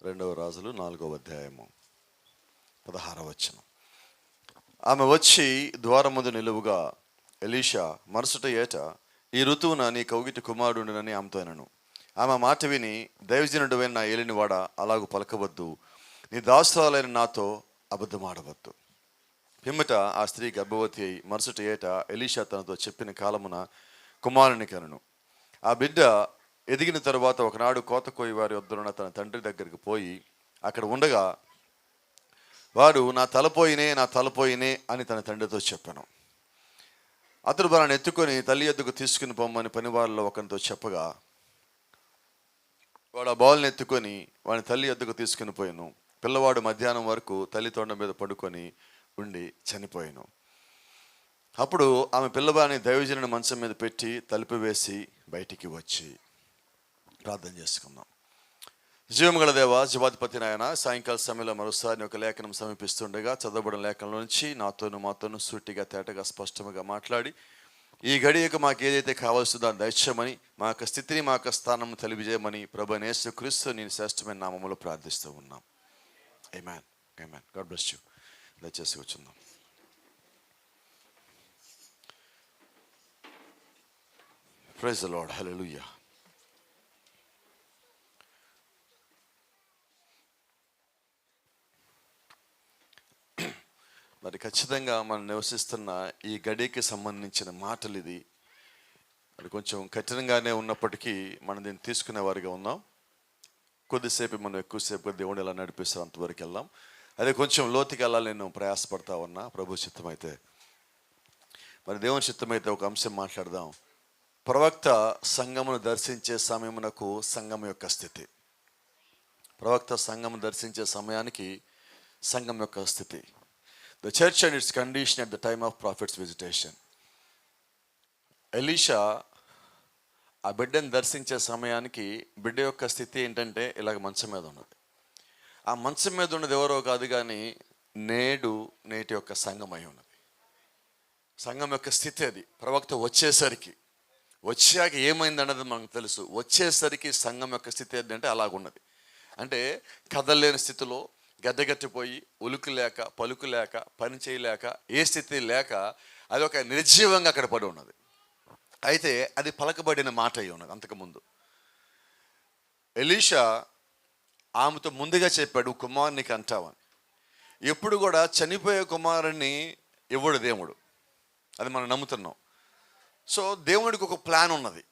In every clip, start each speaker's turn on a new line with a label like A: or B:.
A: రెండవ రాజులు 4వ అధ్యాయము 16వ వచనం. ఆమె వచ్చి ద్వారం ముందు నిలువుగా, ఎలీషా మరుసటి ఏట ఈ ఋతువున నీ కౌగిటి కుమారుడునని ఆమెతో అనెను. ఆమె మాట విని, దైవజనుడైన నా ఏలిన వాడ, అలాగు పలకవద్దు, నీ దాసురాలైన నాతో అబద్ధమాడవద్దు. పిమ్మట ఆ స్త్రీ గర్భవతి అయి మరుసటి ఏట ఎలీషా తనతో చెప్పిన కాలమున కుమారుని కనెను. ఆ బిడ్డ ఎదిగిన తరువాత ఒకనాడు కోత కోయి వారి వద్దనున్న తన తండ్రి దగ్గరికి పోయి అక్కడ ఉండగా, వాడు నా తలపోయినే అని తన తండ్రితో చెప్పాను. అతడు వారిని ఎత్తుకొని తల్లి ఎద్దుకు తీసుకుని పొమ్మని పనివారిలో ఒకరితో చెప్పగా, వాడు ఆ బాలుని ఎత్తుకొని వాడిని తల్లి ఎద్దుకు తీసుకుని పోయాను. పిల్లవాడు మధ్యాహ్నం వరకు తల్లి తొండ మీద పడుకొని ఉండి చనిపోయాను. అప్పుడు ఆమె పిల్లవాడిని దైవజనుని మంచం మీద పెట్టి తలుపు వేసి బయటికి వచ్చి ప్రార్థన చేసుకుందాం. జీవం గల దేవా, జీవాధిపతి నాయన, సాయంకాల సమయంలో మరోసారి ఒక లేఖనం సమీపిస్తుండగా చదవబడిన లేఖనంలో నుంచి మాతోను సూటిగా తేటగా స్పష్టంగా మాట్లాడి ఈ గడియకు మాకు ఏదైతే కావాల్సిందో దాన్ని దయచేయమని, మా యొక్క స్థితిని మా యొక్క స్థానం తెలియజేయమని ప్రభువైన యేసుక్రీస్తు నేను శ్రేష్టమైన నామములో ప్రార్థిస్తూ ఉన్నాం. Amen. Amen. God bless you. దయచేసి కూర్చుందాం. Praise the Lord. హల్లెలూయా. మరి ఖచ్చితంగా మనం నివసిస్తున్న ఈ గడికి సంబంధించిన మాటలు ఇది. మరి కొంచెం కఠినంగానే ఉన్నప్పటికీ మనం దీన్ని తీసుకునే వారిగా ఉన్నాం. కొద్దిసేపు మనం ఎక్కువసేపు దేవుడు ఎలా నడిపిస్తాం అంతవరకు వెళ్దాం. అదే కొంచెం లోతుకి వెళ్ళాలి నేను ప్రయాసపడతా ఉన్నా. ప్రభు చిత్తమైతే, మరి దేవుని చిత్తమైతే ఒక అంశం మాట్లాడదాం. ప్రవక్త సంఘమును దర్శించే సమయమునకు సంఘం యొక్క స్థితి. ప్రవక్త సంఘం దర్శించే సమయానికి సంఘం యొక్క స్థితి. The church and its condition at the time of prophet's visitation. Elisha ఆ బిడ్డను దర్శించే సమయానికి బిడ్డ యొక్క స్థితి ఏంటంటే ఇలాగ మంచం మీద ఉన్నది. ఆ మంచం మీద ఉన్నది ఎవరో కాదు కానీ నేటి యొక్క సంఘం అయి ఉన్నది. సంఘం యొక్క స్థితి అది. ప్రవక్త వచ్చాక ఏమైంది అన్నది మనకు తెలుసు. వచ్చేసరికి సంఘం యొక్క స్థితి ఏంటంటే అలాగున్నది. అంటే కదలేని స్థితిలో, గడ్డగట్టిపోయి, ఉలుకు లేక, పలుకు లేక, పని చేయలేక, ఏ స్థితి లేక అది ఒక నిర్జీవంగా అక్కడ పడి ఉన్నది. అయితే అది పలకబడిన మాట అయి ఉన్నది. అంతకుముందు ఎలీషా ఆమెతో ముందుగా చెప్పాడు, కుమారునికి అంటావని. ఎప్పుడు కూడా చనిపోయే కుమారుని ఇవ్వడు దేవుడు, అది మనం నమ్ముతున్నాం. సో దేవుడికి ఒక ప్లాన్ ఉన్నది.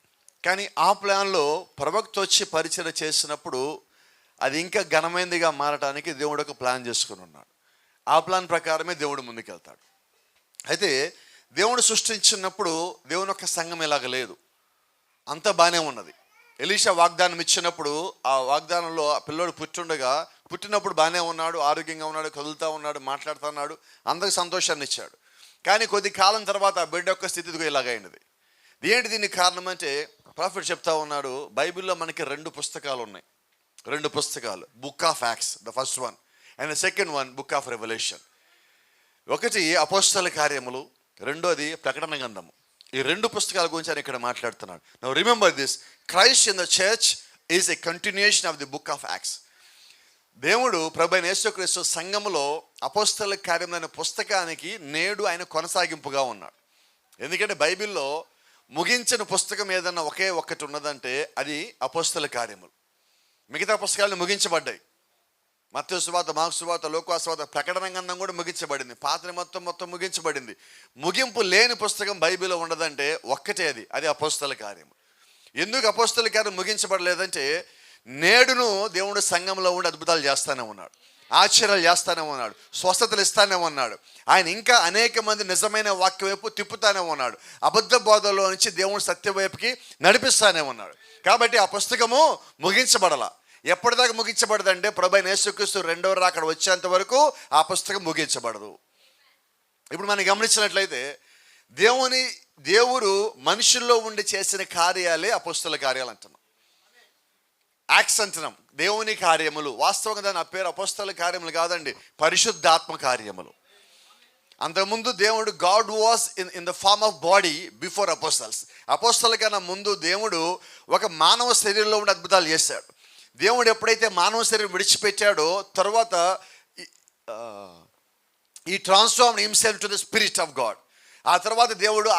A: కానీ ఆ ప్లాన్లో ప్రవక్త వచ్చి పరిచయం చేసినప్పుడు అది ఇంకా ఘనమైనదిగా మారటానికి దేవుడు ఒక ప్లాన్ చేసుకుని ఉన్నాడు. ఆ ప్లాన్ ప్రకారమే దేవుడు ముందుకెళ్తాడు. అయితే దేవుడు సృష్టించినప్పుడు దేవుని యొక్క సంఘం ఇలాగ లేదు, అంత బాగానే ఉన్నది. ఎలీషా వాగ్దానం ఇచ్చినప్పుడు ఆ వాగ్దానంలో ఆ పిల్లోడు పుట్టినప్పుడు బాగానే ఉన్నాడు, ఆరోగ్యంగా ఉన్నాడు, కదులుతూ ఉన్నాడు, మాట్లాడుతూ ఉన్నాడు, అందరికి సంతోషాన్ని ఇచ్చాడు. కానీ కొద్ది కాలం తర్వాత ఆ బిడ్డ యొక్క స్థితిగా ఇలాగైనది. ఏంటి దీనికి కారణం అంటే, ప్రాఫెట్ చెప్తా ఉన్నాడు, బైబిల్లో మనకి 2 పుస్తకాలు ఉన్నాయి. 2 పుస్తకాలు, book of acts the first one, and the second one book of revolution. ఒకటి అపోస్తల కార్యములు, రెండోది ప్రకటన గ్రంథము. ఈ 2 పుస్తకాల గురించి ఆయన ఇక్కడ మాట్లాడుతున్నాడు. Now remember this, Christ in the church is a continuation of the book of acts. దేవుడు ప్రభువైన యేసుక్రీస్తు సంఘములో అపోస్తల కార్యములైన పుస్తకానికి నేడు ఆయన కొనసాగింపుగా ఉన్నాడు. ఎందుకంటే బైబిల్లో ముగించిన పుస్తకం ఏదన్నా ఒకే ఒక్కటి ఉన్నదంటే అది అపోస్తల కార్యములు. మిగతా పుస్తకాలను ముగించబడ్డాయి. మత్తయి సువార్త, మార్కు సువార్త, లూకా సువార్త, ప్రకటన గ్రంథం కూడా ముగించబడింది. పాత మొత్తం ముగించబడింది. ముగింపు లేని పుస్తకం బైబిల్లో ఉండదంటే ఒక్కటే, అది అపోస్తల కార్యము. ఎందుకు అపోస్తల కార్యం ముగించబడలేదంటే, నేడును దేవుడు సంఘంలో ఉండి అద్భుతాలు చేస్తానే ఉన్నాడు, ఆశ్చర్యాలు చేస్తానే ఉన్నాడు, స్వస్థతలు ఇస్తానే ఉన్నాడు. ఆయన ఇంకా అనేక మంది నిజమైన వాక్యం వైపు తిప్పుతానే ఉన్నాడు. అబద్ధ బోధలో నుంచి దేవుడు సత్య వైపుకి నడిపిస్తానే ఉన్నాడు. కాబట్టి ఆ పుస్తకము ముగించబడాల. ఎప్పటిదాకా ముగించబడదంటే ప్రభువైన యేసుక్రీస్తు 2వ రాకడ వచ్చేంత వరకు ఆ పుస్తకం ముగించబడదు. ఇప్పుడు మనం గమనించినట్లయితే దేవుడు మనుషుల్లో ఉండి చేసిన కార్యాలే అపోస్తల కార్యాలు అంటున్నాం, యాక్ట్స్ అంటున్నాం. దేవుని కార్యములు, వాస్తవంగా దాని పేరు అపోస్తల కార్యములు కాదండి, పరిశుద్ధాత్మ కార్యములు. అంతకుముందు దేవుడు God was in the form of body before apostles. అపోస్తల కన్నా ముందు దేవుడు ఒక మానవ శరీరంలో ఉండి అద్భుతాలు చేశాడు. దేవుడు ఎప్పుడైతే మానవ శరీరం విడిచిపెట్టాడో తర్వాత ఈ transform himself to the spirit of God. ఆ తర్వాత దేవుడు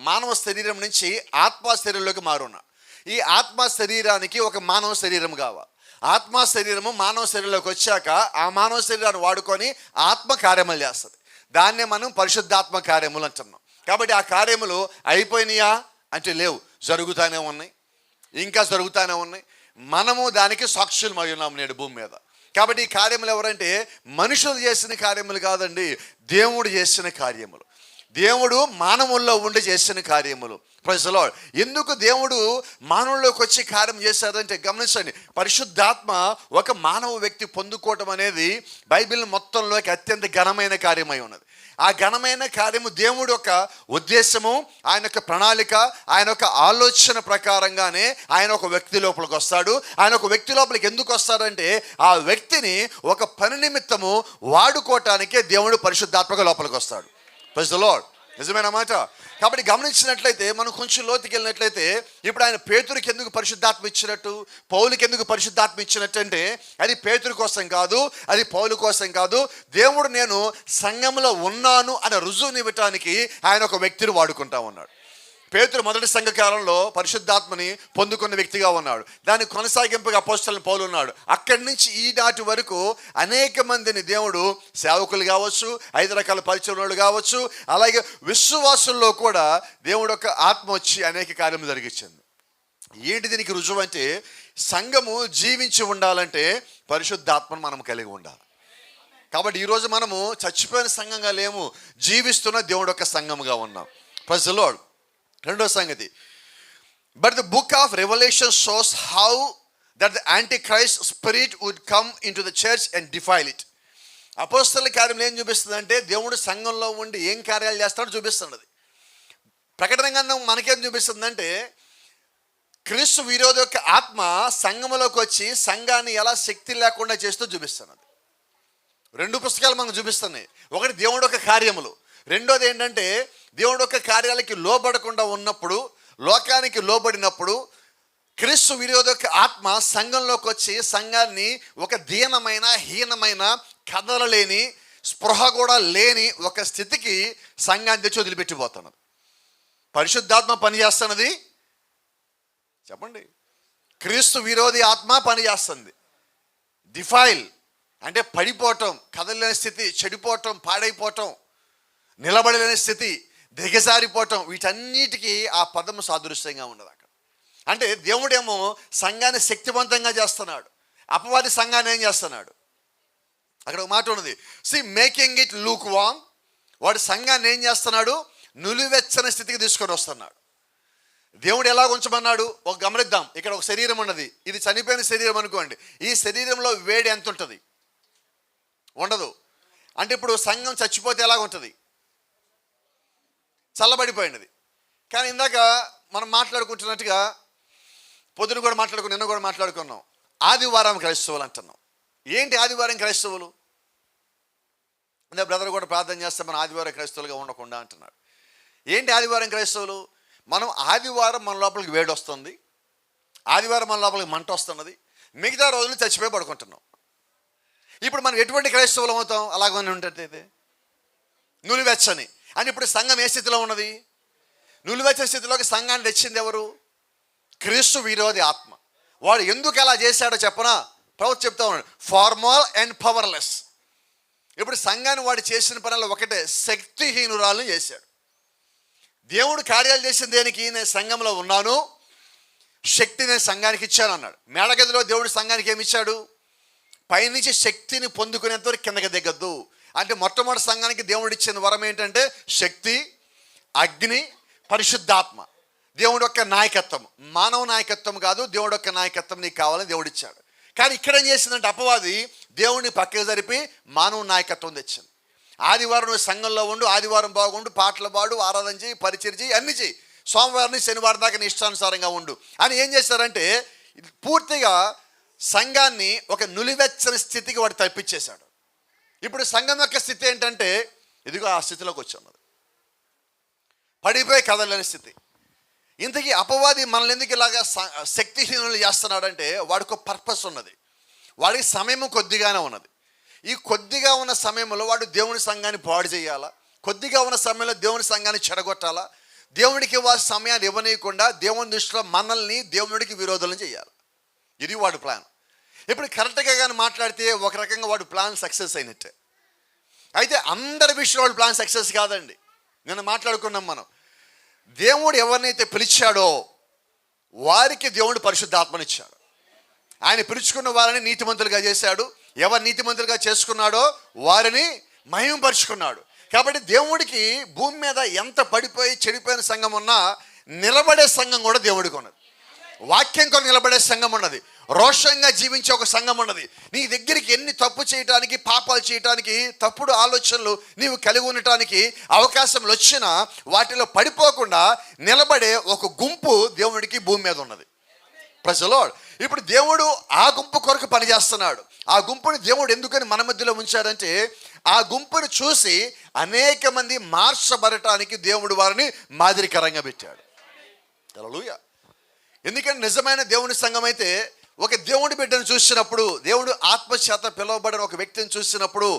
A: మానవ శరీరం నుంచి ఆత్మ శరీరంలోకి మారున్నాడు. ఈ ఆత్మ శరీరానికి ఒక మానవ శరీరం కావాలి. ఆత్మ శరీరము మానవ శరీరంలోకి వచ్చాక ఆ మానవ శరీరాన్ని వాడుకొని ఆత్మ కార్యములు చేస్తుంది. దాన్నే మనం పరిశుద్ధాత్మ కార్యములు అంటున్నాం. కాబట్టి ఆ కార్యములు అయిపోయినాయా అంటే లేవు, జరుగుతూనే ఉన్నాయి, ఇంకా జరుగుతూనే ఉన్నాయి. మనము దానికి సాక్షులమై ఉన్నాం నేడు భూమి మీద. కాబట్టి ఈ కార్యములు ఎవరంటే మనుషులు చేసిన కార్యములు కాదండి, దేవుడు చేసిన కార్యములు, దేవుడు మానవుల్లో ఉండి చేసిన కార్యములు. Praise the Lord. ఎందుకు దేవుడు మానవుల్లోకి వచ్చి కార్యం చేశారంటే గమనించండి, పరిశుద్ధాత్మ ఒక మానవ వ్యక్తి పొందుకోవటం అనేది బైబిల్ మొత్తంలోకి అత్యంత ఘనమైన కార్యమై ఉన్నది. ఆ ఘనమైన కార్యము దేవుడు యొక్క ఉద్దేశము, ఆయన యొక్క ప్రణాళిక, ఆయన యొక్క ఆలోచన ప్రకారంగానే ఆయన ఒక వ్యక్తి లోపలికి వస్తాడు. ఆయన ఒక వ్యక్తి లోపలికి ఎందుకు వస్తాడంటే ఆ వ్యక్తిని ఒక పని నిమిత్తము వాడుకోవటానికే దేవుడు పరిశుద్ధాత్మక లోపలికి వస్తాడు. Praise the Lord. నిజమైన మాట. కాబట్టి గమనించినట్లయితే మనం కొంచెం లోతుకి వెళ్ళినట్లయితే ఇప్పుడు ఆయన పేతురుకి ఎందుకు పరిశుద్ధాత్మ ఇచ్చినట్టు, పౌలుకి ఎందుకు పరిశుద్ధాత్మ ఇచ్చినట్టు అంటే అది పేతురు కోసం కాదు, అది పౌలు కోసం కాదు. దేవుడు నేను సంఘంలో ఉన్నాను అనే రుజువునివ్వటానికి ఆయన ఒక వ్యక్తిని వాడుకుంటా ఉన్నాడు. పేతురు మొదటి సంఘకాలంలో పరిశుద్ధాత్మని పొందుకున్న వ్యక్తిగా ఉన్నాడు. దాని కొనసాగింపుగా అపోస్తలుడైన పౌలు ఉన్నాడు. అక్కడి నుంచి ఈనాటి వరకు అనేక మందిని దేవుడు సేవకులు కావచ్చు, 5 రకాల పరిచయం కావచ్చు, అలాగే విశ్వాసుల్లో కూడా దేవుడు ఒక ఆత్మ వచ్చి అనేక కార్యములు జరిగించింది. ఏంటి దీనికి రుజువు అంటే సంఘము జీవించి ఉండాలంటే పరిశుద్ధాత్మను మనం కలిగి ఉండాలి. కాబట్టి ఈరోజు మనము చచ్చిపోయిన సంఘంగా లేము, జీవిస్తున్న దేవుడు ఒక సంఘముగా ఉన్నాం. Praise the Lord. రెండో సంగతి, but the book of Revelation shows how that the antichrist spirit would come in to the church and defile it. అపోస్తలుల కార్యం ఏం చూపిస్తుంది అంటే దేవుడు సంఘంలో ఉండి ఏం కార్యాలు చేస్తాడో చూపిస్తున్నది. ప్రకటన గ్రంథం మనకేం చూపిస్తుందంటే క్రీస్తు విరోధ యొక్క ఆత్మ సంఘంలోకి వచ్చి సంఘాన్ని ఎలా శక్తి లేకుండా చేస్తూ చూపిస్తున్నది. 2 పుస్తకాలు మనకు చూపిస్తున్నాయి. ఒకటి దేవుడు యొక్క కార్యములు, రెండోది ఏంటంటే దేవుడు యొక్క కార్యాలకి లోబడకుండా ఉన్నప్పుడు, లోకానికి లోబడినప్పుడు క్రీస్తు విరోధక ఆత్మ సంఘంలోకి వచ్చి సంఘాన్ని ఒక దీనమైన హీనమైన కదలలేని స్పృహ కూడా లేని ఒక స్థితికి సంఘాన్ని తెచ్చి వదిలిపెట్టిపోతున్నది. పరిశుద్ధాత్మ పనిచేస్తున్నది చెప్పండి, క్రీస్తు విరోధి ఆత్మ పనిచేస్తుంది. డిఫైల్ అంటే పడిపోవటం, కదలలేని స్థితి, చెడిపోవటం, పాడైపోవటం, నిలబడలేని స్థితి, దిగజారిపోవటం, వీటన్నిటికీ ఆ పదము సాదృశ్యంగా ఉన్నది అక్కడ. అంటే దేవుడేమో సంఘాన్ని శక్తివంతంగా చేస్తున్నాడు, అపవాది సంఘాన్ని ఏం చేస్తున్నాడు? అక్కడ ఒక మాట ఉన్నది, మేకింగ్ ఇట్ లూక్ వామ్. వాడు సంఘాన్ని ఏం చేస్తున్నాడు? నులివెచ్చని స్థితికి తీసుకొని వస్తున్నాడు. దేవుడు ఎలా ఉంచమన్నాడు? ఒక గమనిద్దాం. ఇక్కడ ఒక శరీరం ఉన్నది, ఇది చనిపోయిన శరీరం అనుకోండి. ఈ శరీరంలో వేడి ఎంత ఉంటుంది? ఉండదు. అంటే ఇప్పుడు సంఘం చచ్చిపోతే ఎలాగ ఉంటుంది? చల్లబడిపోయినది. కానీ ఇందాక మనం మాట్లాడుకుంటున్నట్టుగా పొద్దున కూడా నిన్న కూడా మాట్లాడుకున్నాం, ఆదివారం క్రైస్తవులు అంటున్నాం. ఏంటి ఆదివారం క్రైస్తవులు? అంటే బ్రదర్ కూడా ప్రార్థన చేస్తే మనం ఆదివారం క్రైస్తవులుగా ఉండకుండా అంటున్నాడు. ఏంటి ఆదివారం క్రైస్తవులు? మనం ఆదివారం మన లోపలికి వేడి వస్తుంది, ఆదివారం మన లోపలికి మంట వస్తున్నది, మిగతా రోజులు చచ్చిపోయి పడుకుంటున్నాం. ఇప్పుడు మనం ఎటువంటి క్రైస్తవులు అవుతాం? అలాగనే ఉంటుంది నులివెచ్చని. అని ఇప్పుడు సంఘం ఏ స్థితిలో ఉన్నది? నులివెచ్చని స్థితిలోకి సంఘాన్ని తెచ్చింది ఎవరు? క్రీస్తు విరోధి ఆత్మ. వాడు ఎందుకు అలా చేశాడో చెప్పనా? ప్రభుత్వం చెప్తా ఉన్నాడు, ఫార్మల్ అండ్ పవర్లెస్. ఇప్పుడు సంఘాన్ని వాడు చేసిన పనులు ఒకటే, శక్తిహీనురాలను చేశాడు. దేవుడు కార్యాలు చేసిన దేనికి? నేను సంఘంలో ఉన్నాను, శక్తి నేను సంఘానికి ఇచ్చాను అన్నాడు. మేడగదిలో దేవుడు సంఘానికి ఏమి ఇచ్చాడు? పైనుంచి శక్తిని పొందుకునేంతవరకు కిందకి దిగద్దు. అంటే మొట్టమొదటి సంఘానికి దేవుడు ఇచ్చిన వరం ఏంటంటే శక్తి, అగ్ని, పరిశుద్ధాత్మ. దేవుడు యొక్క నాయకత్వం, మానవ నాయకత్వం కాదు, దేవుడు యొక్క నాయకత్వం నీకు కావాలని దేవుడు ఇచ్చాడు. కానీ ఇక్కడ ఏం చేసిందంటే అపవాది దేవుడిని పక్కకు జరిపి మానవ నాయకత్వం తెచ్చింది. ఆదివారం నువ్వు సంఘంలో ఉండు, ఆదివారం బాగుండు, పాటలు పాడు, ఆరాధన చేయి, పరిచయం చేయి, అన్ని చేయి, సోమవారం నుంచి శనివారం దాకా నీ ఇష్టానుసారంగా ఉండు అని ఏం చేశారంటే పూర్తిగా సంఘాన్ని ఒక నులివెచ్చని స్థితికి వాడు తప్పించేశాడు. ఇప్పుడు సంఘం యొక్క స్థితి ఏంటంటే ఇదిగో ఆ స్థితిలోకి వచ్చి ఉన్నది, పడిపోయి కదలని స్థితి. ఇంతకీ అపవాది మనల్ని ఎందుకు ఇలాగా శక్తిహీనులు చేస్తున్నాడంటే వాడికి ఒక పర్పస్ ఉన్నది. వాడికి సమయం కొద్దిగానే ఉన్నది. ఈ కొద్దిగా ఉన్న సమయంలో వాడు దేవుని సంఘాన్ని పాడు చేయాలా, కొద్దిగా ఉన్న సమయంలో దేవుని సంఘాన్ని చెడగొట్టాలా, దేవుడికి వారి సమయాన్ని ఇవ్వనీయకుండా దేవుని దృష్టిలో మనల్ని దేవుడికి విరోధులను చేయాలి. ఇది వాడి ప్లాన్. ఇప్పుడు కరెక్ట్గా కానీ మాట్లాడితే ఒక రకంగా వాడి ప్లాన్ సక్సెస్ అయినట్టే. అయితే అందరి విషయంలో వాడి ప్లాన్ సక్సెస్ కాదండి. నిన్న మాట్లాడుకున్నాం మనం. దేవుడు ఎవరినైతే పిలిచాడో వారికి దేవుడు పరిశుద్ధాత్మనిచ్చాడు. ఆయన పిలుచుకున్న వారిని నీతిమంతులుగా చేశాడు. ఎవరు నీతిమంతులుగా చేసుకున్నాడో వారిని మహిమపరుచుకున్నాడు. కాబట్టి దేవుడికి భూమి మీద ఎంత పడిపోయి చెడిపోయిన సంఘం ఉన్నా నిలబడే సంఘం కూడా దేవుడికి ఉన్నది. వాక్యం కొరకు నిలబడే సంఘం ఉన్నది. రోషంగా జీవించే ఒక సంఘం ఉన్నది. నీ దగ్గరికి ఎన్ని తప్పు చేయటానికి, పాపాలు చేయటానికి, తప్పుడు ఆలోచనలు నీవు కలిగి ఉండటానికి అవకాశంలు వచ్చినా వాటిలో పడిపోకుండా నిలబడే ఒక గుంపు దేవుడికి భూమి మీద ఉన్నది. ప్రజలో ఇప్పుడు దేవుడు ఆ గుంపు కొరకు పనిచేస్తున్నాడు. ఆ గుంపుని దేవుడు ఎందుకని మన మధ్యలో ఉంచాడంటే ఆ గుంపును చూసి అనేక మంది మార్చబడటానికి దేవుడు వారిని మాదిరికరంగా పెట్టాడు. హల్లెలూయా. ఎందుకంటే నిజమైన దేవుని సంఘం అయితే ఒక దేవుడి బిడ్డను చూసినప్పుడు, దేవుడు ఆత్మచేత పిలువబడిన ఒక వ్యక్తిని చూసినప్పుడు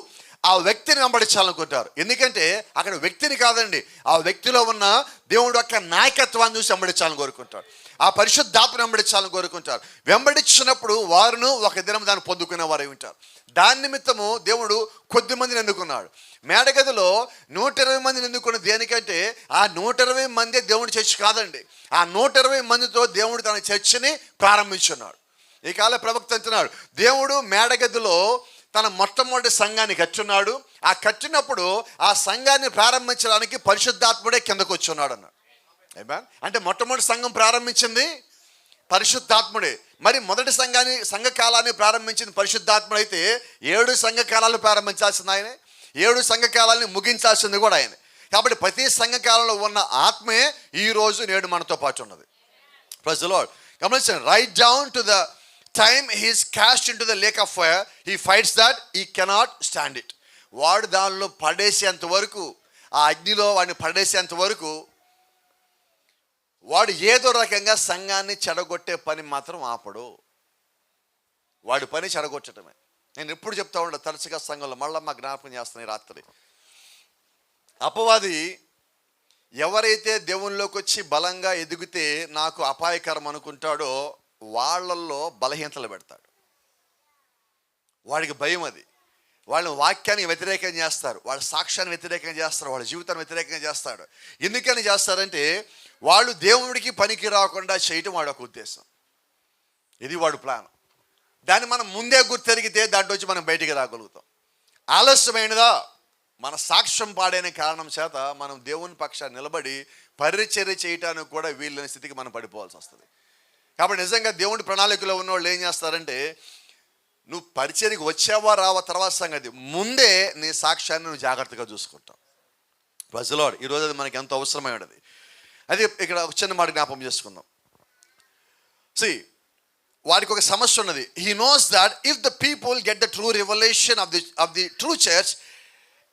A: ఆ వ్యక్తిని వెంబడించాలనుకుంటారు. ఎందుకంటే అక్కడ వ్యక్తిని కాదండి, ఆ వ్యక్తిలో ఉన్న దేవుడు యొక్క నాయకత్వాన్ని చూసి వెంబడించాలని కోరుకుంటారు. ఆ పరిశుద్ధాత్మను వెంబడించాలని కోరుకుంటారు. వెంబడించినప్పుడు వారును ఒక దినం దాన్ని పొందుకునే వారై ఉంటారు. దాని నిమిత్తము దేవుడు కొద్ది మందిని ఎన్నుకున్నాడు. మేడగదిలో 120 మందిని ఎన్నుకున్న దేనికంటే ఆ 120 మంది దేవుడి చర్చ్ కాదండి. ఆ 120 మందితో దేవుడు తన చర్చిని ప్రారంభించున్నాడు. ఈ కాల ప్రవక్త అంటున్నాడు, దేవుడు మేడగదిలో తన మొట్టమొదటి సంఘాన్ని కట్టున్నాడు. ఆ కట్టినప్పుడు ఆ సంఘాన్ని ప్రారంభించడానికి పరిశుద్ధాత్ముడే కిందకు వచ్చున్నాడు అన్నాడు. అంటే మొట్టమొదటి సంఘం ప్రారంభించింది పరిశుద్ధాత్ముడే. మరి మొదటి సంఘకాలాన్ని ప్రారంభించింది పరిశుద్ధాత్ముడైతే 7 సంఘకాలాలు ప్రారంభించాల్సింది ఆయనే, 7 సంఘకాలాన్ని ముగించాల్సింది కూడా ఆయనే. కాబట్టి ప్రతి సంఘకాలంలో ఉన్న ఆత్మే ఈరోజు నేడు మనతో పాటు ఉన్నది. Praise the Lord. గమనించండి, write down to the time he is cast into the lake of fire, he fights that he cannot stand it. వాడు దానిలో పడేసేంత వరకు, ఆ అగ్నిలో వాడిని పడేసేంత వరకు వాడు ఏదో రకంగా సంఘాన్ని చెడగొట్టే పని మాత్రం ఆపడు. వాడి పని చెడగొట్టడమే. నేను ఎప్పుడు చెప్తా ఉంటాను తరచుగా సంఘంలో, మళ్ళీ మా జ్ఞాపకం చేస్తాను ఈ రాత్రి. అపవాది ఎవరైతే దేవునిలోకి వచ్చి బలంగా ఎదిగితే నాకు అపాయకరం అనుకుంటాడో వాళ్ళల్లో బలహీనతలు పెడతాడు. వాడికి భయం అది. వాళ్ళని వాక్యానికి వ్యతిరేకం చేస్తారు, వాళ్ళ సాక్ష్యాన్ని వ్యతిరేకంగా చేస్తారు, వాళ్ళ జీవితాన్ని వ్యతిరేకంగా చేస్తాడు. ఎందుకని చేస్తారంటే వాళ్ళు దేవుడికి పనికి రాకుండా చేయటం వాడి ఒక ఉద్దేశం. ఇది వాడు ప్లాన్. దాన్ని మనం ముందే గుర్తెరిగితే దాంట్లో వచ్చి మనం బయటికి రాగలుగుతాం. ఆలస్యమైనదా మన సాక్ష్యం పాడైన కారణం చేత మనం దేవుని పక్షాన్ని నిలబడి పరిచర్య చేయటానికి కూడా వీళ్ళని స్థితికి మనం పడిపోవాల్సి వస్తుంది. కాబట్టి నిజంగా దేవుడి ప్రణాళికలో ఉన్నవాళ్ళు ఏం చేస్తారంటే, నువ్వు పరిచర్యకి వచ్చావా రావా తర్వాత సంగతి, ముందే నీ సాక్ష్యాన్ని నువ్వు జాగ్రత్తగా చూసుకుంటావు. Praise the Lord. ఈరోజు అది మనకి ఎంతో అవసరమై ఉన్నది. అది ఇక్కడ ఒక చిన్న మాట జ్ఞాపకం చేసుకుందాం. వాడికి ఒక సమస్య ఉన్నది. He knows that if the people get the true revolution of the true church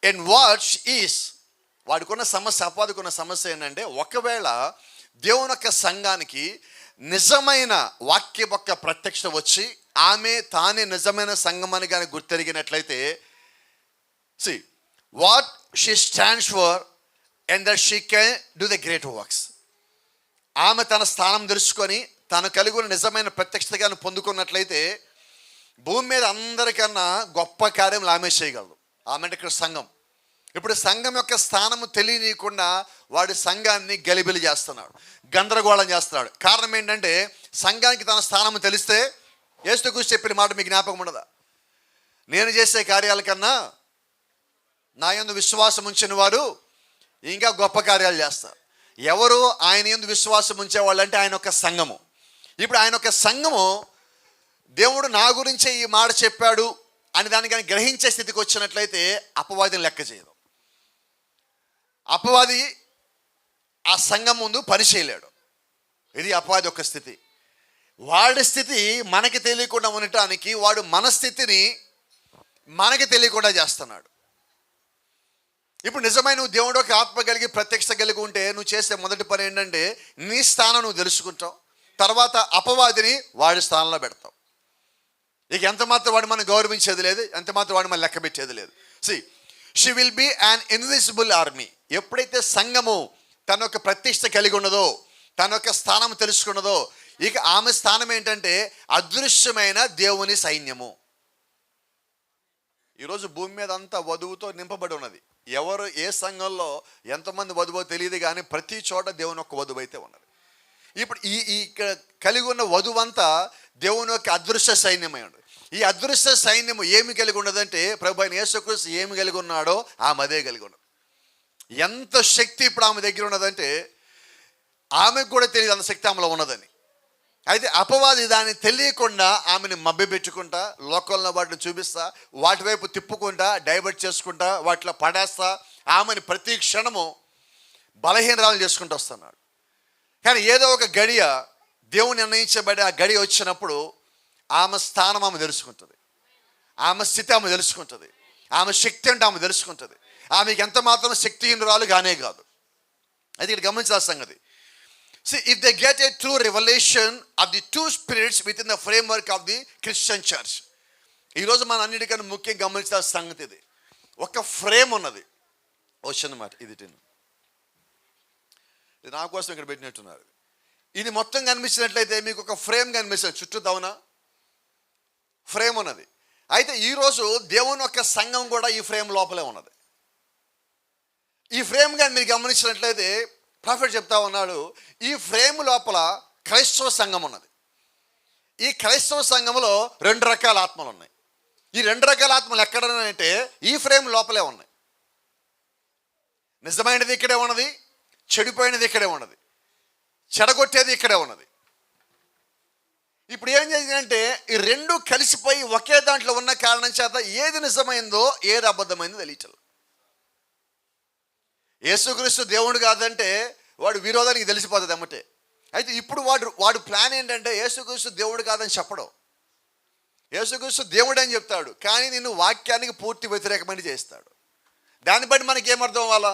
A: and what is, వాడికి ఉన్న సమస్య, అపవాదికి ఉన్న సమస్య ఏంటంటే, ఒకవేళ దేవుని యొక్క సంఘానికి నిజమైన వాక్య యొక్క ప్రత్యక్షత వచ్చి ఆమె తానే నిజమైన సంఘం అని కానీ గుర్తెరిగినట్లయితే, what she stands for and that she can do the great works. ఆమె తన స్థానం తెలుసుకొని తను కలిగి ఉన్న నిజమైన ప్రత్యక్షతగా పొందుకున్నట్లయితే భూమి మీద అందరికన్నా గొప్ప కార్యములు ఆమె చేయగలదు. ఆమె అంటే ఇక్కడ సంఘం. ఇప్పుడు సంఘం యొక్క స్థానము తెలియనీయకుండా వాడి సంఘాన్ని గలిబిలి చేస్తున్నాడు, గందరగోళం చేస్తున్నాడు. కారణం ఏంటంటే సంఘానికి తన స్థానము తెలిస్తే యేసుక్రీస్తు చెప్పిన మాట మీకు జ్ఞాపకం ఉండదా? నేను చేసే కార్యాల కన్నా నా యందు విశ్వాసం ఉంచిన వారు ఇంకా గొప్ప కార్యాలు చేస్తారు. ఎవరు ఆయన యందు విశ్వాసం ఉంచేవాళ్ళు అంటే ఆయన యొక్క సంఘము. ఇప్పుడు ఆయన యొక్క సంఘము దేవుడు నా గురించే ఈ మాట చెప్పాడు అని దాన్ని కానీ గ్రహించే స్థితికి వచ్చినట్లయితే అపవాదిని లెక్క చేయదు. అపవాది ఆ సంఘం ముందు పని చేయలేడు. ఇది అపవాది యొక్క స్థితి. వాడి స్థితి మనకి తెలియకుండా ఉండటానికి వాడు మన స్థితిని మనకి తెలియకుండా చేస్తున్నాడు. ఇప్పుడు నిజమైన నువ్వు దేవుడు ఒక ఆత్మ కలిగి ప్రత్యక్షత కలిగి ఉంటే నువ్వు చేసే మొదటి పని ఏంటంటే నీ స్థానం నువ్వు తెలుసుకుంటావు, తర్వాత అపవాదిని వాడి స్థానంలో పెడతావు. ఇక ఎంత మాత్రం వాడు మనం గౌరవించేది లేదు, ఎంత మాత్రం వాడు మనం లెక్క పెట్టేది లేదు. She will be an invisible army. ఎప్పుడైతే సంఘము తన యొక్క ప్రతిష్ట కలిగి ఉన్నదో, తన యొక్క స్థానం తెలుసుకున్నదో, ఇక ఆమె స్థానం ఏంటంటే అదృశ్యమైన దేవుని సైన్యము. ఈరోజు భూమి మీద అంతా వధువుతో నింపబడి ఉన్నది. ఎవరు ఏ సంఘంలో ఎంతమంది వధువో తెలియదు, కానీ ప్రతి చోట దేవుని యొక్క వధువు అయితే ఉన్నది. ఇప్పుడు ఈ కలిగి ఉన్న వధువంతా దేవుని యొక్క అదృశ్య సైన్యమై ఉన్నది. ఈ అదృశ్య సైన్యము ఏమి కలిగి ఉన్నదంటే ప్రభు అయిన యేసుక్రీస్తు ఏమి కలిగి ఉన్నాడో ఆమె అదే కలిగి ఉన్నది. ఎంత శక్తి ఇప్పుడు ఆమె దగ్గర ఉన్నదంటే ఆమెకు కూడా తెలియదు అంత శక్తి ఆమెలో ఉన్నదని. అయితే అపవాది దాన్ని తెలియకుండా ఆమెను మభ్యపెట్టుకుంటా, లోకంలో వాటిని చూపిస్తా, వాటి వైపు తిప్పుకుంటా, డైవర్ట్ చేసుకుంటా, వాటిలో పడేస్తా ఆమెను ప్రతి క్షణము బలహీనరాలు చేసుకుంటూ వస్తున్నాడు. కానీ ఏదో ఒక గడియ దేవుని నిర్ణయించబడి ఆ గడియ వచ్చినప్పుడు ఆమె స్థానం ఆమె తెలుసుకుంటుంది, ఆమె స్థితి ఆమె తెలుసుకుంటుంది, ఆమె శక్తి అంటే ఆమె తెలుసుకుంటుంది. ఆమెకి ఎంత మాత్రం శక్తిహీనురాలు కానే కాదు. అయితే ఇక్కడ గమనించాల్సిన సంగతి, see, if they get a true revelation of the two spirits within the framework of the Christian church. ఈరోజు మన అన్నిటికన్నా ముఖ్యంగా గమనించాల్సిన సంగతి ఇది. ఒక ఫ్రేమ్ ఉన్నది, ఓషన్ అన్నమాట. ఇది నా కోసం ఇక్కడ పెట్టినట్టున్నారు. ఇది మొత్తం కనిపించినట్లయితే మీకు ఒక ఫ్రేమ్ కనిపిస్తుంది, చుట్టూ దవన ఫ్రేమ్ ఉన్నది. అయితే ఈరోజు దేవుని యొక్క సంఘం కూడా ఈ ఫ్రేమ్ లోపలే ఉన్నది. ఈ ఫ్రేమ్ కానీ మీరు గమనించినట్లయితే ప్రాఫెట్ చెప్తా ఉన్నాడు, ఈ ఫ్రేమ్ లోపల క్రైస్తవ సంఘం ఉన్నది. ఈ క్రైస్తవ సంఘంలో 2 రకాల ఆత్మలు ఉన్నాయి. ఈ 2 రకాల ఆత్మలు ఎక్కడనంటే ఈ ఫ్రేమ్ లోపలే ఉన్నాయి. నిజమైనది ఇక్కడే ఉన్నది, చెడిపోయినది ఇక్కడే ఉన్నది, చెడగొట్టేది ఇక్కడే ఉన్నది. ఇప్పుడు ఏం జరిగిందంటే ఈ 2 కలిసిపోయి ఒకే దాంట్లో ఉన్న కారణం చేత ఏది నిజమైందో ఏది అబద్ధమైందో తెలియటం. యేసుక్రీస్తు దేవుడు కాదంటే వాడు విరోధానికి తెలిసిపోతుంది అమ్మటే. అయితే ఇప్పుడు వాడు ప్లాన్ ఏంటంటే యేసుక్రీస్తు దేవుడు కాదని చెప్పడం. యేసుక్రీస్తు దేవుడు అని చెప్తాడు, కానీ నిన్ను వాక్యానికి పూర్తి వ్యతిరేకమని చేస్తాడు. దాన్ని బట్టి మనకి ఏమర్థం అవ్వాలా?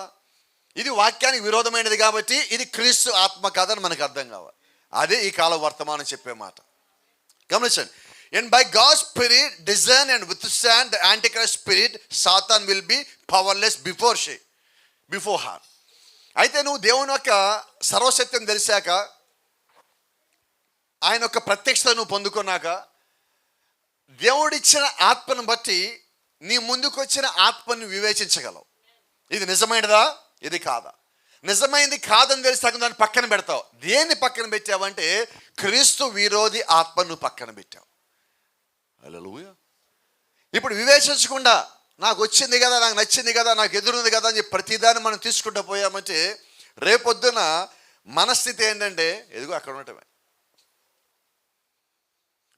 A: ఇది వాక్యానికి విరోధమైనది కాబట్టి ఇది క్రీస్తు ఆత్మ కాదని మనకు అర్థం కావాలి. అదే ఈ కాల వర్తమానం చెప్పే మాట. గమనించండి, and by God's spirit discern and withstand the antichrist spirit, Satan will be powerless before her. అయితే నువ్వు దేవుని యొక్క సర్వసత్యం తెలిసాక, ఆయన యొక్క ప్రత్యక్షత నువ్వు పొందుకున్నాక, దేవుడిచ్చిన ఆత్మను బట్టి నీ ముందుకు వచ్చిన ఆత్మను వివేచించగలవు. ఇది నిజమైనదా, ఇది కాదా? నిజమైనది కాదని తెలిసాక దాన్ని పక్కన పెడతావు. దేన్ని పక్కన పెట్టావంటే క్రీస్తు విరోధి ఆత్మను పక్కన పెట్టావు. హల్లెలూయా. ఇప్పుడు వివేచించకుండా నాకు వచ్చింది కదా, నాకు నచ్చింది కదా, నాకు ఎదురుంది కదా అని చెప్పి ప్రతిదాన్ని మనం తీసుకుంటూ పోయామంటే రేపొద్దున మన స్థితి ఏంటంటే ఎదుగు అక్కడ ఉండటమే.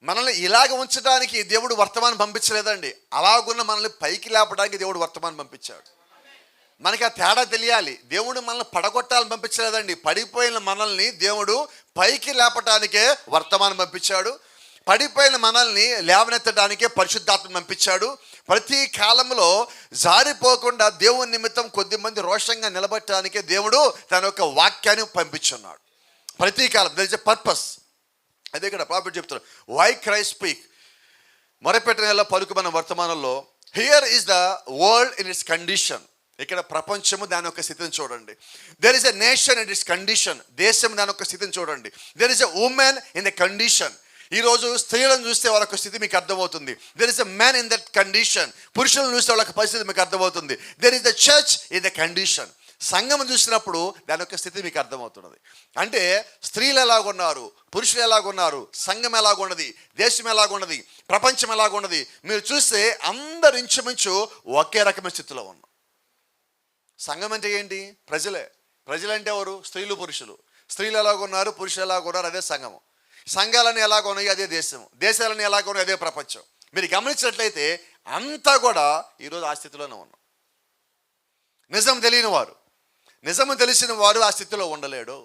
A: మనల్ని ఇలాగ ఉంచడానికి దేవుడు వర్తమానం పంపించలేదండి, అలాగున్న మనల్ని పైకి లేపడానికి దేవుడు వర్తమానం పంపించాడు. మనకి ఆ తేడా తెలియాలి. దేవుడు మనల్ని పడగొట్టాలని పంపించలేదండి, పడిపోయిన మనల్ని దేవుడు పైకి లేపటానికే వర్తమానం పంపించాడు. పడిపోయిన మనల్ని లేవనెత్తడానికే పరిశుద్ధాత్మ పంపించాడు. ప్రతి కాలంలో జారిపోకుండా దేవుని నిమిత్తం కొద్దిమంది రోషంగా నిలబెట్టడానికే దేవుడు తన యొక్క వాక్యాన్ని పంపించున్నాడు. ప్రతి కాలం దర్ ఇస్ ఎ పర్పస్. అదే ఇక్కడ ప్రాఫెట్ చెప్తారు, వై క్రైస్ట్ స్పీక్, మొరపెట్టిన పలుకుమన్న వర్తమానంలో here is the world in it's condition. ఇక్కడ ప్రపంచము దాని యొక్క స్థితిని చూడండి. There is a nation in it's condition, దేశం దాని యొక్క స్థితిని చూడండి. There is a women in the condition. ఈరోజు స్త్రీలను చూస్తే వాళ్ళ స్థితి మీకు అర్థమవుతుంది. There is a man in that condition. పురుషులను చూస్తే వాళ్ళ పరిస్థితి మీకు అర్థమవుతుంది. There is the church in the condition. సంఘం చూసినప్పుడు దాని యొక్క స్థితి మీకు అర్థమవుతున్నది. అంటే స్త్రీలు ఎలాగున్నారు, పురుషులు ఎలాగున్నారు, సంఘం ఎలాగున్నది, దేశం ఎలాగున్నది, ప్రపంచం ఎలాగున్నది, మీరు చూస్తే అందరు ఇంచుమించు ఒకే రకమైన స్థితిలో ఉన్నాం. సంఘం అంటే ఏంటి? ప్రజలే. ప్రజలంటే ఎవరు? స్త్రీలు పురుషులు. స్త్రీలు ఎలాగున్నారు, పురుషులు ఎలాగున్నారు, అదే సంఘము. సంఘాలని ఎలాగున్నాయి, అదే దేశము. దేశాలని ఎలాగున్నాయి, అదే ప్రపంచం. మీరు గమనించినట్లయితే అంతా కూడా ఈరోజు ఆ స్థితిలోనే ఉన్నాం. నిజం తెలియని వారు, నిజము తెలిసిన వారు ఆ స్థితిలో ఉండలేడు.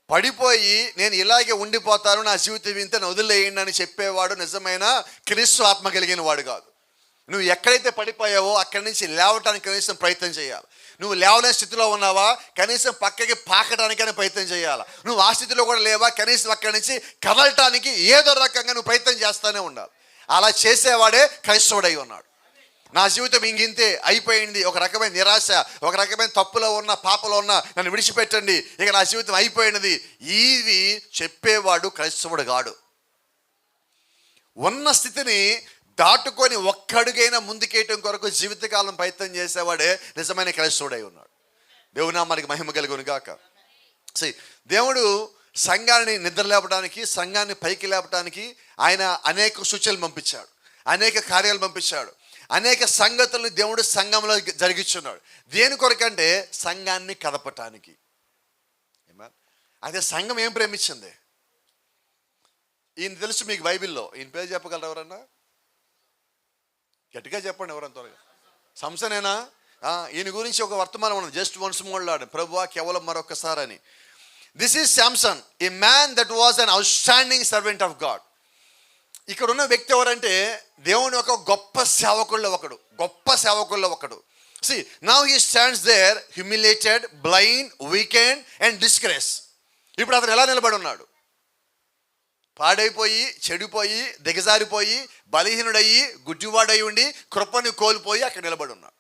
A: పడిపోయి నేను ఇలాగే ఉండిపోతాను, నా జీవితం ఇంత వదిలేయండి అని చెప్పేవాడు నిజమైన క్రీస్తు ఆత్మ కలిగిన వాడు కాదు. నువ్వు ఎక్కడైతే పడిపోయావో అక్కడి నుంచి లేవటానికి కనీసం ప్రయత్నం చేయాలి. నువ్వు లేవలేని స్థితిలో ఉన్నావా, కనీసం పక్కకి పాకడానికైనా ప్రయత్నం చేయాలి. నువ్వు ఆ స్థితిలో కూడా లేవా, కనీసం అక్కడి నుంచి కదలటానికి ఏదో రకంగా నువ్వు ప్రయత్నం చేస్తూనే ఉండాలి. అలా చేసేవాడే క్రైస్తవుడై ఉన్నాడు. నా జీవితం ఇంగింతే అయిపోయింది, ఒక రకమైన నిరాశ, ఒక రకమైన తప్పులో ఉన్న పాపలో ఉన్న నన్ను విడిచిపెట్టండి, ఇక నా జీవితం అయిపోయినది, ఇవి చెప్పేవాడు క్రైస్తవుడు కాడు. ఉన్న స్థితిని దాటుకొని ఒక్కడుగైనా ముందుకేయటం కొరకు జీవితకాలం ప్రయత్నం చేసేవాడే నిజమైన క్రైస్తవుడై ఉన్నాడు. దేవుని నామానికి మహిమ కలుగును గాక. దేవుడు సంఘాన్ని నిద్ర లేపడానికి, సంఘాన్ని పైకి లేపడానికి ఆయన అనేక సూచనలు పంపించాడు, అనేక కార్యాలు పంపించాడు, అనేక సంగతులను దేవుడు సంఘంలో జరిగిస్తున్నాడు. దేని కొరకంటే సంఘాన్ని కదపటానికి. అదే సంఘం ఏం ప్రేమించింది? ఈయన తెలుసు మీకు బైబిల్లో, ఈయన పేరు చెప్పగలరు ఎవరన్నా? గట్టిగా చెప్పండి ఎవరన్నా త్వరగా. సంసనేనా? ఈయన గురించి ఒక వర్తమానం ఉన్నది, జస్ట్ వన్స్ మోడ్లాడు, ప్రభువా కేవలం మరొకసారి అని. This is Samson, A man that was an outstanding servant of God. ఇక్కడ ఉన్న వ్యక్తి ఎవరంటే దేవుని ఒక గొప్ప సేవకుల్లో ఒకడు. See, now he stands there humiliated, blind, weakened and disgraced. ఇప్పుడు అతను ఎలా నిలబడి ఉన్నాడు? పాడైపోయి, చెడిపోయి, దిగజారిపోయి, బలహీనుడయ్యి, గుడ్డివాడై ఉండి, కృపను కోల్పోయి అక్కడ నిలబడి ఉన్నాడు.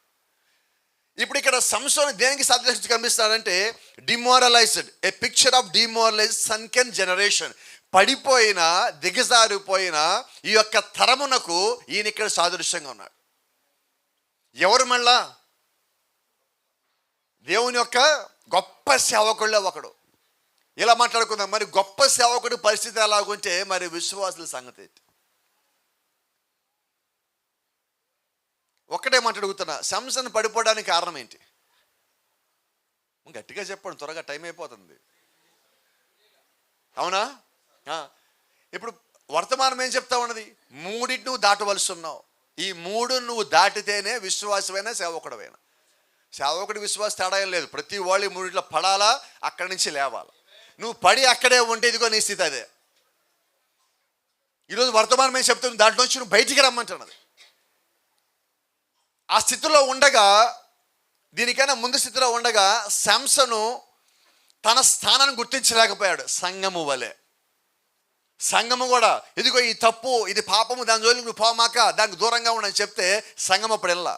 A: ఇప్పుడు ఇక్కడ సంసోను దేనికి సాదృశ్యం కనిపిస్తాడంటే డిమోరలైజ్డ్, ఏ పిక్చర్ ఆఫ్ డిమోరలైజ్డ్ సన్కెన్ జనరేషన్. పడిపోయిన, దిగజారిపోయిన ఈ యొక్క తరమునకు ఈయన ఇక్కడ సాదృశ్యంగా ఉన్నాడు. ఎవరు మళ్ళా? దేవుని యొక్క గొప్ప సేవకుల్లో ఒకడు. ఇలా మాట్లాడుకుందాం, మరి గొప్ప సేవకుడి పరిస్థితి ఎలాగుంటే మరి విశ్వాసుల సంగతి ఏంటి? ఒక్కటే మాట్లాడుగుతున్నా, సంసన్ పడిపోవడానికి కారణం ఏంటి? గట్టిగా చెప్పండి, త్వరగా టైం అయిపోతుంది. అవునా? ఇప్పుడు వర్తమానం ఏం చెప్తా ఉన్నది? మూడింటి నువ్వు దాటవలసి ఉన్నావు. ఈ మూడు నువ్వు దాటితేనే విశ్వాసమైన సేవకుడవైనా. సేవకుడి విశ్వాస తేడా ఏం లేదు, ప్రతి వాళ్ళు మూడింట్లో పడాలా, అక్కడి నుంచి లేవాలా. నువ్వు పడి అక్కడే ఉంటే ఇదిగో నీ స్థితి అదే. ఈరోజు వర్తమానం ఏం చెప్తుంది? దాంట్లో నుంచి నువ్వు బయటికి రమ్మంటున్నది. ఆ స్థితిలో ఉండగా, దీనికైనా ముందు స్థితిలో ఉండగా శాంసను తన స్థానాన్ని గుర్తించలేకపోయాడు. సంఘము వలె సంఘము కూడా ఇదిగో ఈ తప్పు, ఇది పాపము, దాని జోలికి నువ్వు పోమాక, దానికి దూరంగా ఉండని చెప్తే సంఘం అప్పుడు వెళ్ళా.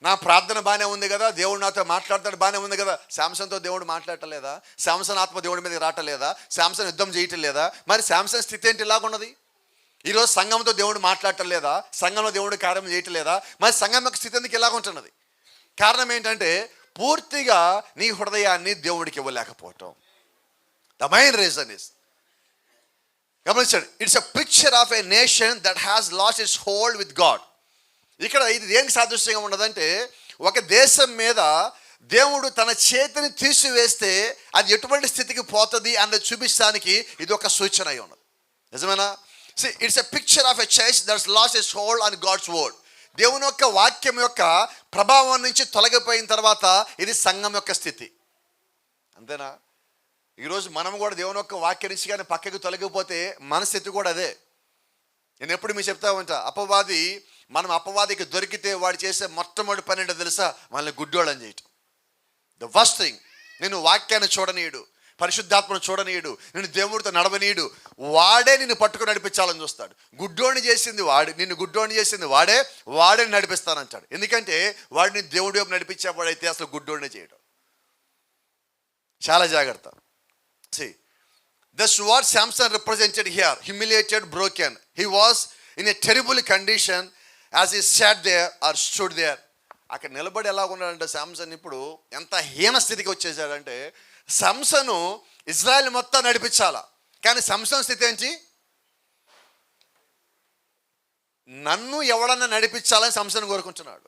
A: నా ప్రార్థన బాగానే ఉంది కదా, దేవుడు నాతో మాట్లాడతాడు బాగానే ఉంది కదా. శాంసన్తో దేవుడు మాట్లాడటలేదా? శాంసన్ ఆత్మ దేవుడి మీదకి రావట్లేదా? శాంసన్ యుద్ధం చేయటం లేదా? మరి శాంసన్ స్థితి ఏంటి ఇలాగున్నది? ఈరోజు సంఘంతో దేవుడు మాట్లాడటం లేదా? సంఘంలో దేవుడు కార్యం చేయటం లేదా? మరి సంఘం యొక్క స్థితి ఎందుకు ఇలాగుంటున్నది? కారణం ఏంటంటే పూర్తిగా నీ హృదయాన్ని దేవుడికి ఇవ్వలేకపోవటం. ద మెయిన్ రీజన్ ఇస్, గమనించండి, it's a picture of a nation that has lost its hold with God. ఇక్కడ ఇది దేనికి సాదృశ్యంగా ఉన్నదంటే ఒక దేశం మీద దేవుడు తన చేతిని తీసివేస్తే అది ఎటువంటి స్థితికి పోతుంది అన్నది చూపించడానికి ఇది ఒక సూచన అయి ఉన్నది. నిజమేనా? See, it's a picture of a church that's lost its hold on God's word. దేవుని యొక్క వాక్యం యొక్క ప్రభావం నుంచి తొలగిపోయిన తర్వాత ఇది సంఘం యొక్క స్థితి. అంతేనా? ఈరోజు మనం కూడా దేవుని యొక్క వాక్యం నుంచి కానీ పక్కకి తొలగిపోతే మన స్థితి కూడా అదే. నేను ఎప్పుడు మీకు చెప్తా ఉంటా, మనం అపవాదికి దొరికితే వాడు చేసే మొట్టమొదటి పని ఏంటో తెలుసా? మనల్ని గుడ్డోళ్ళని చేయటం. ద ఫస్ట్ థింగ్, నేను వాక్యాన్ని చూడనీయుడు, పరిశుద్ధాత్మను చూడనీయుడు, నేను దేవుడితో నడవనీయుడు, వాడే నిన్ను పట్టుకుని నడిపించాలని చూస్తాడు. గుడ్డోని చేసింది వాడు, నిన్ను గుడ్డోని చేసింది వాడే నడిపిస్తానంటాడు. ఎందుకంటే వాడిని దేవుడి వైపు నడిపించేవాడైతే అసలు గుడ్డోడిని చేయడం. చాలా జాగ్రత్త. See, that's what Samson represented here, humiliated, broken. He was in a terrible condition as he sat there or stood there. అక్కడ నిలబడి ఎలా ఉన్నాడంటే శాంసన్ ఇప్పుడు ఎంత హీన స్థితికి వచ్చేసాడంటే, సంసను ఇజ్రాయెల్ మొత్తం నడిపించాలా, కానీ సంసన్ స్థితి ఏంటి? నన్ను ఎవడన్నా నడిపించాలని సంసన్ కోరుకుంటున్నాడు.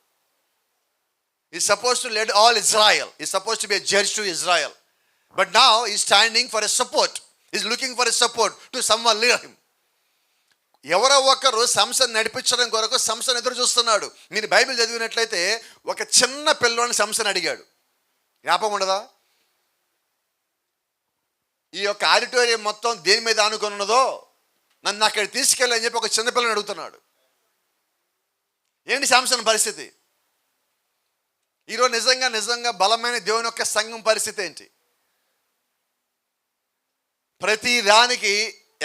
A: He suppose to lead all Israel, he suppose to be a judge to Israel, but now he standing for a support, is looking for a support to someone lead him. ఎవరో ఒకరు Samson నడిపించడం కొరకు Samson ఎదురు చూస్తున్నాడు. మీరు Bible చదివినట్లయితే ఒక చిన్న పిల్లోని సంసన్ అడిగాడు. జ్ఞాపకం ఉండదా? ఈ యొక్క ఆడిటోరియం మొత్తం దేని మీద ఆనుకొని ఉన్నదో నన్ను అక్కడ తీసుకెళ్ళి అని చెప్పి ఒక చిన్నపిల్లని అడుగుతున్నాడు. ఏంటి శాంసన్ పరిస్థితి? ఈరోజు నిజంగా బలమైన దేవుని యొక్క సంఘం పరిస్థితి ఏంటి? ప్రతి దానికి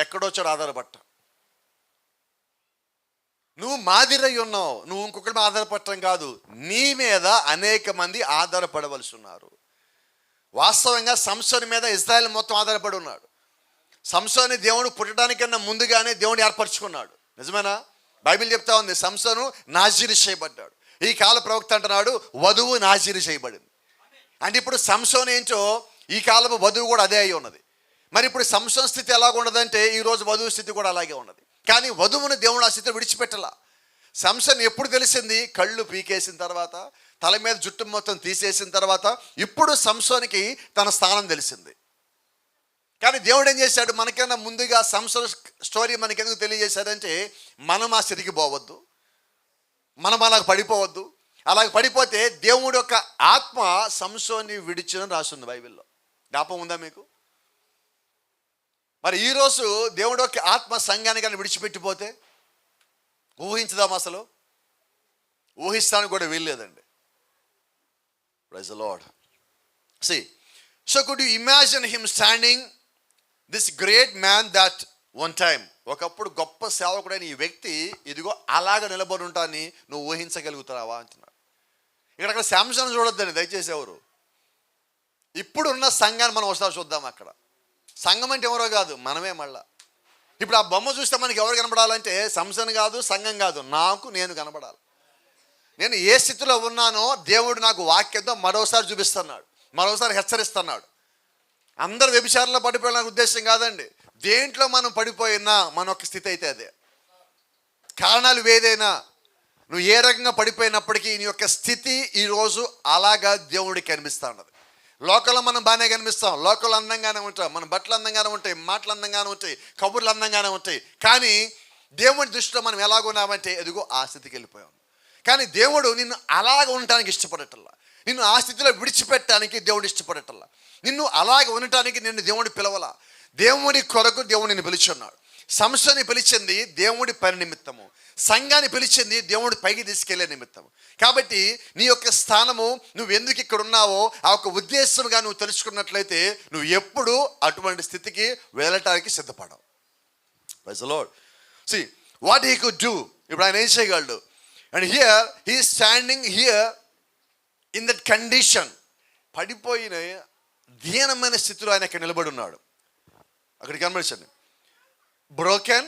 A: ఎక్కడో చోట ఆధారపడ్డా. నువ్వు మాదిరై ఉన్నావు, నువ్వు ఇంకొకరి మీద ఆధారపడటం కాదు, నీ మీద అనేక మంది ఆధారపడవలసి ఉన్నారు. వాస్తవంగా సంసోను మీద ఇజ్రాయెల్ మొత్తం ఆధారపడి ఉన్నాడు. సంసోను దేవుడు పుట్టడానికన్నా ముందుగానే దేవుడు ఏర్పరచుకున్నాడు. నిజమేనా? బైబిల్ చెప్తా ఉంది సంసోను నాజీరు చేయబడ్డాడు. ఈ కాల ప్రవక్త అంటున్నాడు వధువు నాజీరు చేయబడింది. అంటే ఇప్పుడు సంసోను ఏంటో ఈ కాలపు వధువు కూడా అదే అయి ఉన్నది. మరి ఇప్పుడు సంసోను స్థితి ఎలాగ ఉన్నదంటే ఈరోజు వధువు స్థితి కూడా అలాగే ఉన్నది. కానీ వధువును దేవుడు ఆ స్థితిలో విడిచిపెట్టలా. సంసోను ఎప్పుడు తెలిసింది? కళ్ళు పీకేసిన తర్వాత, తల మీద జుట్టు మొత్తం తీసేసిన తర్వాత ఇప్పుడు సంసోనికి తన స్థానం తెలిసింది. కానీ దేవుడు ఏం చేశాడు? మనకన్నా ముందుగా సంసోను స్టోరీ మనకెందుకు తెలియజేశాడంటే మనం ఆ స్థితికి పోవద్దు, మనం అలాగ పడిపోవద్దు. అలాగ పడిపోతే దేవుడు యొక్క ఆత్మ సంసోన్ని విడిచిన రాస్తుంది బైబిల్లో. జ్ఞాపకం ఉందా మీకు? మరి ఈరోజు దేవుడు యొక్క ఆత్మ సంఘాన్ని కానీ విడిచిపెట్టిపోతే ఊహించుదాం. అసలు ఊహిస్తానికి కూడా వీల్లేదండి. Praise the Lord. See, so could you imagine him standing, this great man that one time, ఒకప్పుడు గొప్ప సేవకుడైన ఈ వ్యక్తి ఇదిగో అలాగ నిలబడి ఉంటాని నువ్వు ఊహించగలుగుతావా అంటున్నాడు. ఇక్కడ శాంసన్ చూడొద్దని దయచేసి. ఎవరు ఇప్పుడున్న సంఘాన్ని మనం ఒకసారి చూద్దాం. అక్కడ సంఘం అంటే ఎవరో కాదు, మనమే. మళ్ళా ఇప్పుడు ఆ బొమ్మ చూస్తే మనకి ఎవరు కనబడాలంటే సంసన్ కాదు, సంఘం కాదు, నేను కనబడాలి. నేను ఏ స్థితిలో ఉన్నానో దేవుడు నాకు వాక్యంతో మరోసారి చూపిస్తున్నాడు, మరోసారి హెచ్చరిస్తున్నాడు. అందరు వ్యభిచారంలో పడిపోయిన ఉద్దేశం కాదండి. దేంట్లో మనం పడిపోయినా మన యొక్క స్థితి అయితే అదే. కారణాలు ఏదైనా నువ్వు ఏ రకంగా పడిపోయినప్పటికీ నీ యొక్క స్థితి ఈరోజు అలాగా దేవుడికి కనిపిస్తూ ఉన్నది. లోకల్లో మనం బాగానే కనిపిస్తాం, లోకల్ అందంగానే ఉంటాం, మన బట్టలు అందంగానే ఉంటాయి, మాటలు అందంగానే ఉంటాయి, కబుర్లు అందంగానే ఉంటాయి. కానీ దేవుడి దృష్టిలో మనం ఎలాగున్నామంటే ఎదుగో ఆ స్థితికి వెళ్ళిపోయాం. కానీ దేవుడు నిన్ను అలాగ ఉండటానికి ఇష్టపడటల్లా, నిన్ను ఆ స్థితిలో విడిచిపెట్టడానికి దేవుడు ఇష్టపడటల్లా, నిన్ను అలాగ ఉండటానికి నిన్ను దేవుడు పిలవలా. దేవుడి కొరకు దేవుడు నిన్ను పిలిచున్నాడు. సంస్థని పిలిచింది దేవుడి పని నిమిత్తము, సంఘాన్ని పిలిచింది దేవుడి పైకి తీసుకెళ్లే నిమిత్తము. కాబట్టి నీ యొక్క స్థానము, నువ్వు ఎందుకు ఇక్కడ ఉన్నావో ఆ యొక్క ఉద్దేశంగా నువ్వు తెలుసుకున్నట్లయితే నువ్వు ఎప్పుడు అటువంటి స్థితికి వెళ్ళటానికి సిద్ధపడవు. Praise the Lord. See what he could do. ఇప్పుడు ఆయన ఏం చేయగలడు? And here he is standing here in that condition. పడిపోయిన దీనమైన స్థితిలో ఆయన ఇక్కడ నిలబడి ఉన్నాడు. అక్కడికి కనబడించండి. Broken,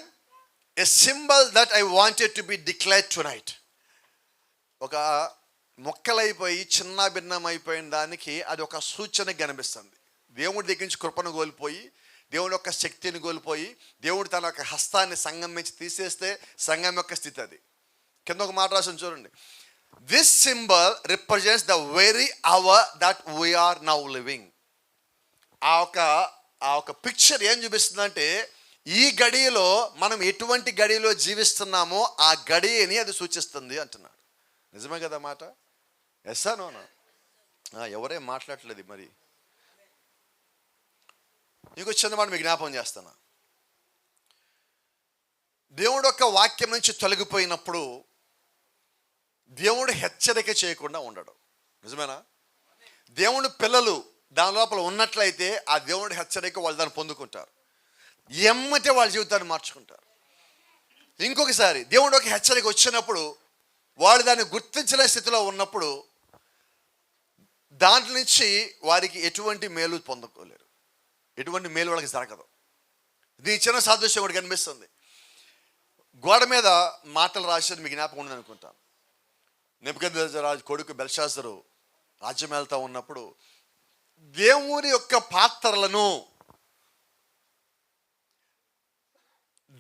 A: a symbol that I wanted to be declared tonight. ఒక మొక్కలైపోయి చిన్న భిన్నం అయిపోయిన దానికి అది ఒక సూచన కనిపిస్తుంది. దేవుడి దగ్గర నుంచి కృపను కోల్పోయి, దేవుడి యొక్క శక్తిని కోల్పోయి, దేవుడు తన యొక్క హస్తాన్ని సంఘం నుంచి తీసేస్తే సంఘం యొక్క స్థితి అది. కింద ఒక మాట రాసిన చూడండి. This symbol represents the very hour that we are now living. ఆ ఒక పిక్చర్ ఏం చూపిస్తుందంటే ఈ గడియలో మనం ఎటువంటి గడియలో జీవిస్తున్నామో ఆ గడియని అది సూచిస్తుంది అంటున్నాడు. నిజమే కదా మాట? ఎస్సా నోనా? ఎవరేం మాట్లాడలేదు. మరి నీకు వచ్చిన మాట మీకు జ్ఞాపకం చేస్తాను. దేవుడు యొక్క వాక్యం నుంచి తొలగిపోయినప్పుడు దేవుడు హెచ్చరిక చేయకుండా ఉండడు. నిజమేనా? దేవుడు పిల్లలు దాని లోపల ఉన్నట్లయితే ఆ దేవుడి హెచ్చరిక వాళ్ళు దాన్ని పొందుకుంటారు, ఎమ్మటే వాళ్ళ జీవితాన్ని మార్చుకుంటారు. ఇంకొకసారి దేవుడు ఒక హెచ్చరిక వచ్చినప్పుడు వాళ్ళు దాన్ని గుర్తించలేని స్థితిలో ఉన్నప్పుడు దాంట్లో నుంచి వారికి ఎటువంటి మేలు పొందుకోలేరు, ఎటువంటి మేలు వాళ్ళకి జరగదు. దీని చిన్న సాదృశ్యం కూడా కనిపిస్తుంది. గోడ మీద మాటలు రాసేది మీకు జ్ఞాపకం ఉండదు అనుకుంటాను. నెబుకద్నెజరు కొడుకు బెల్షాజరు రాజ్యం వెళ్తూ ఉన్నప్పుడు దేవుని యొక్క పాత్రలను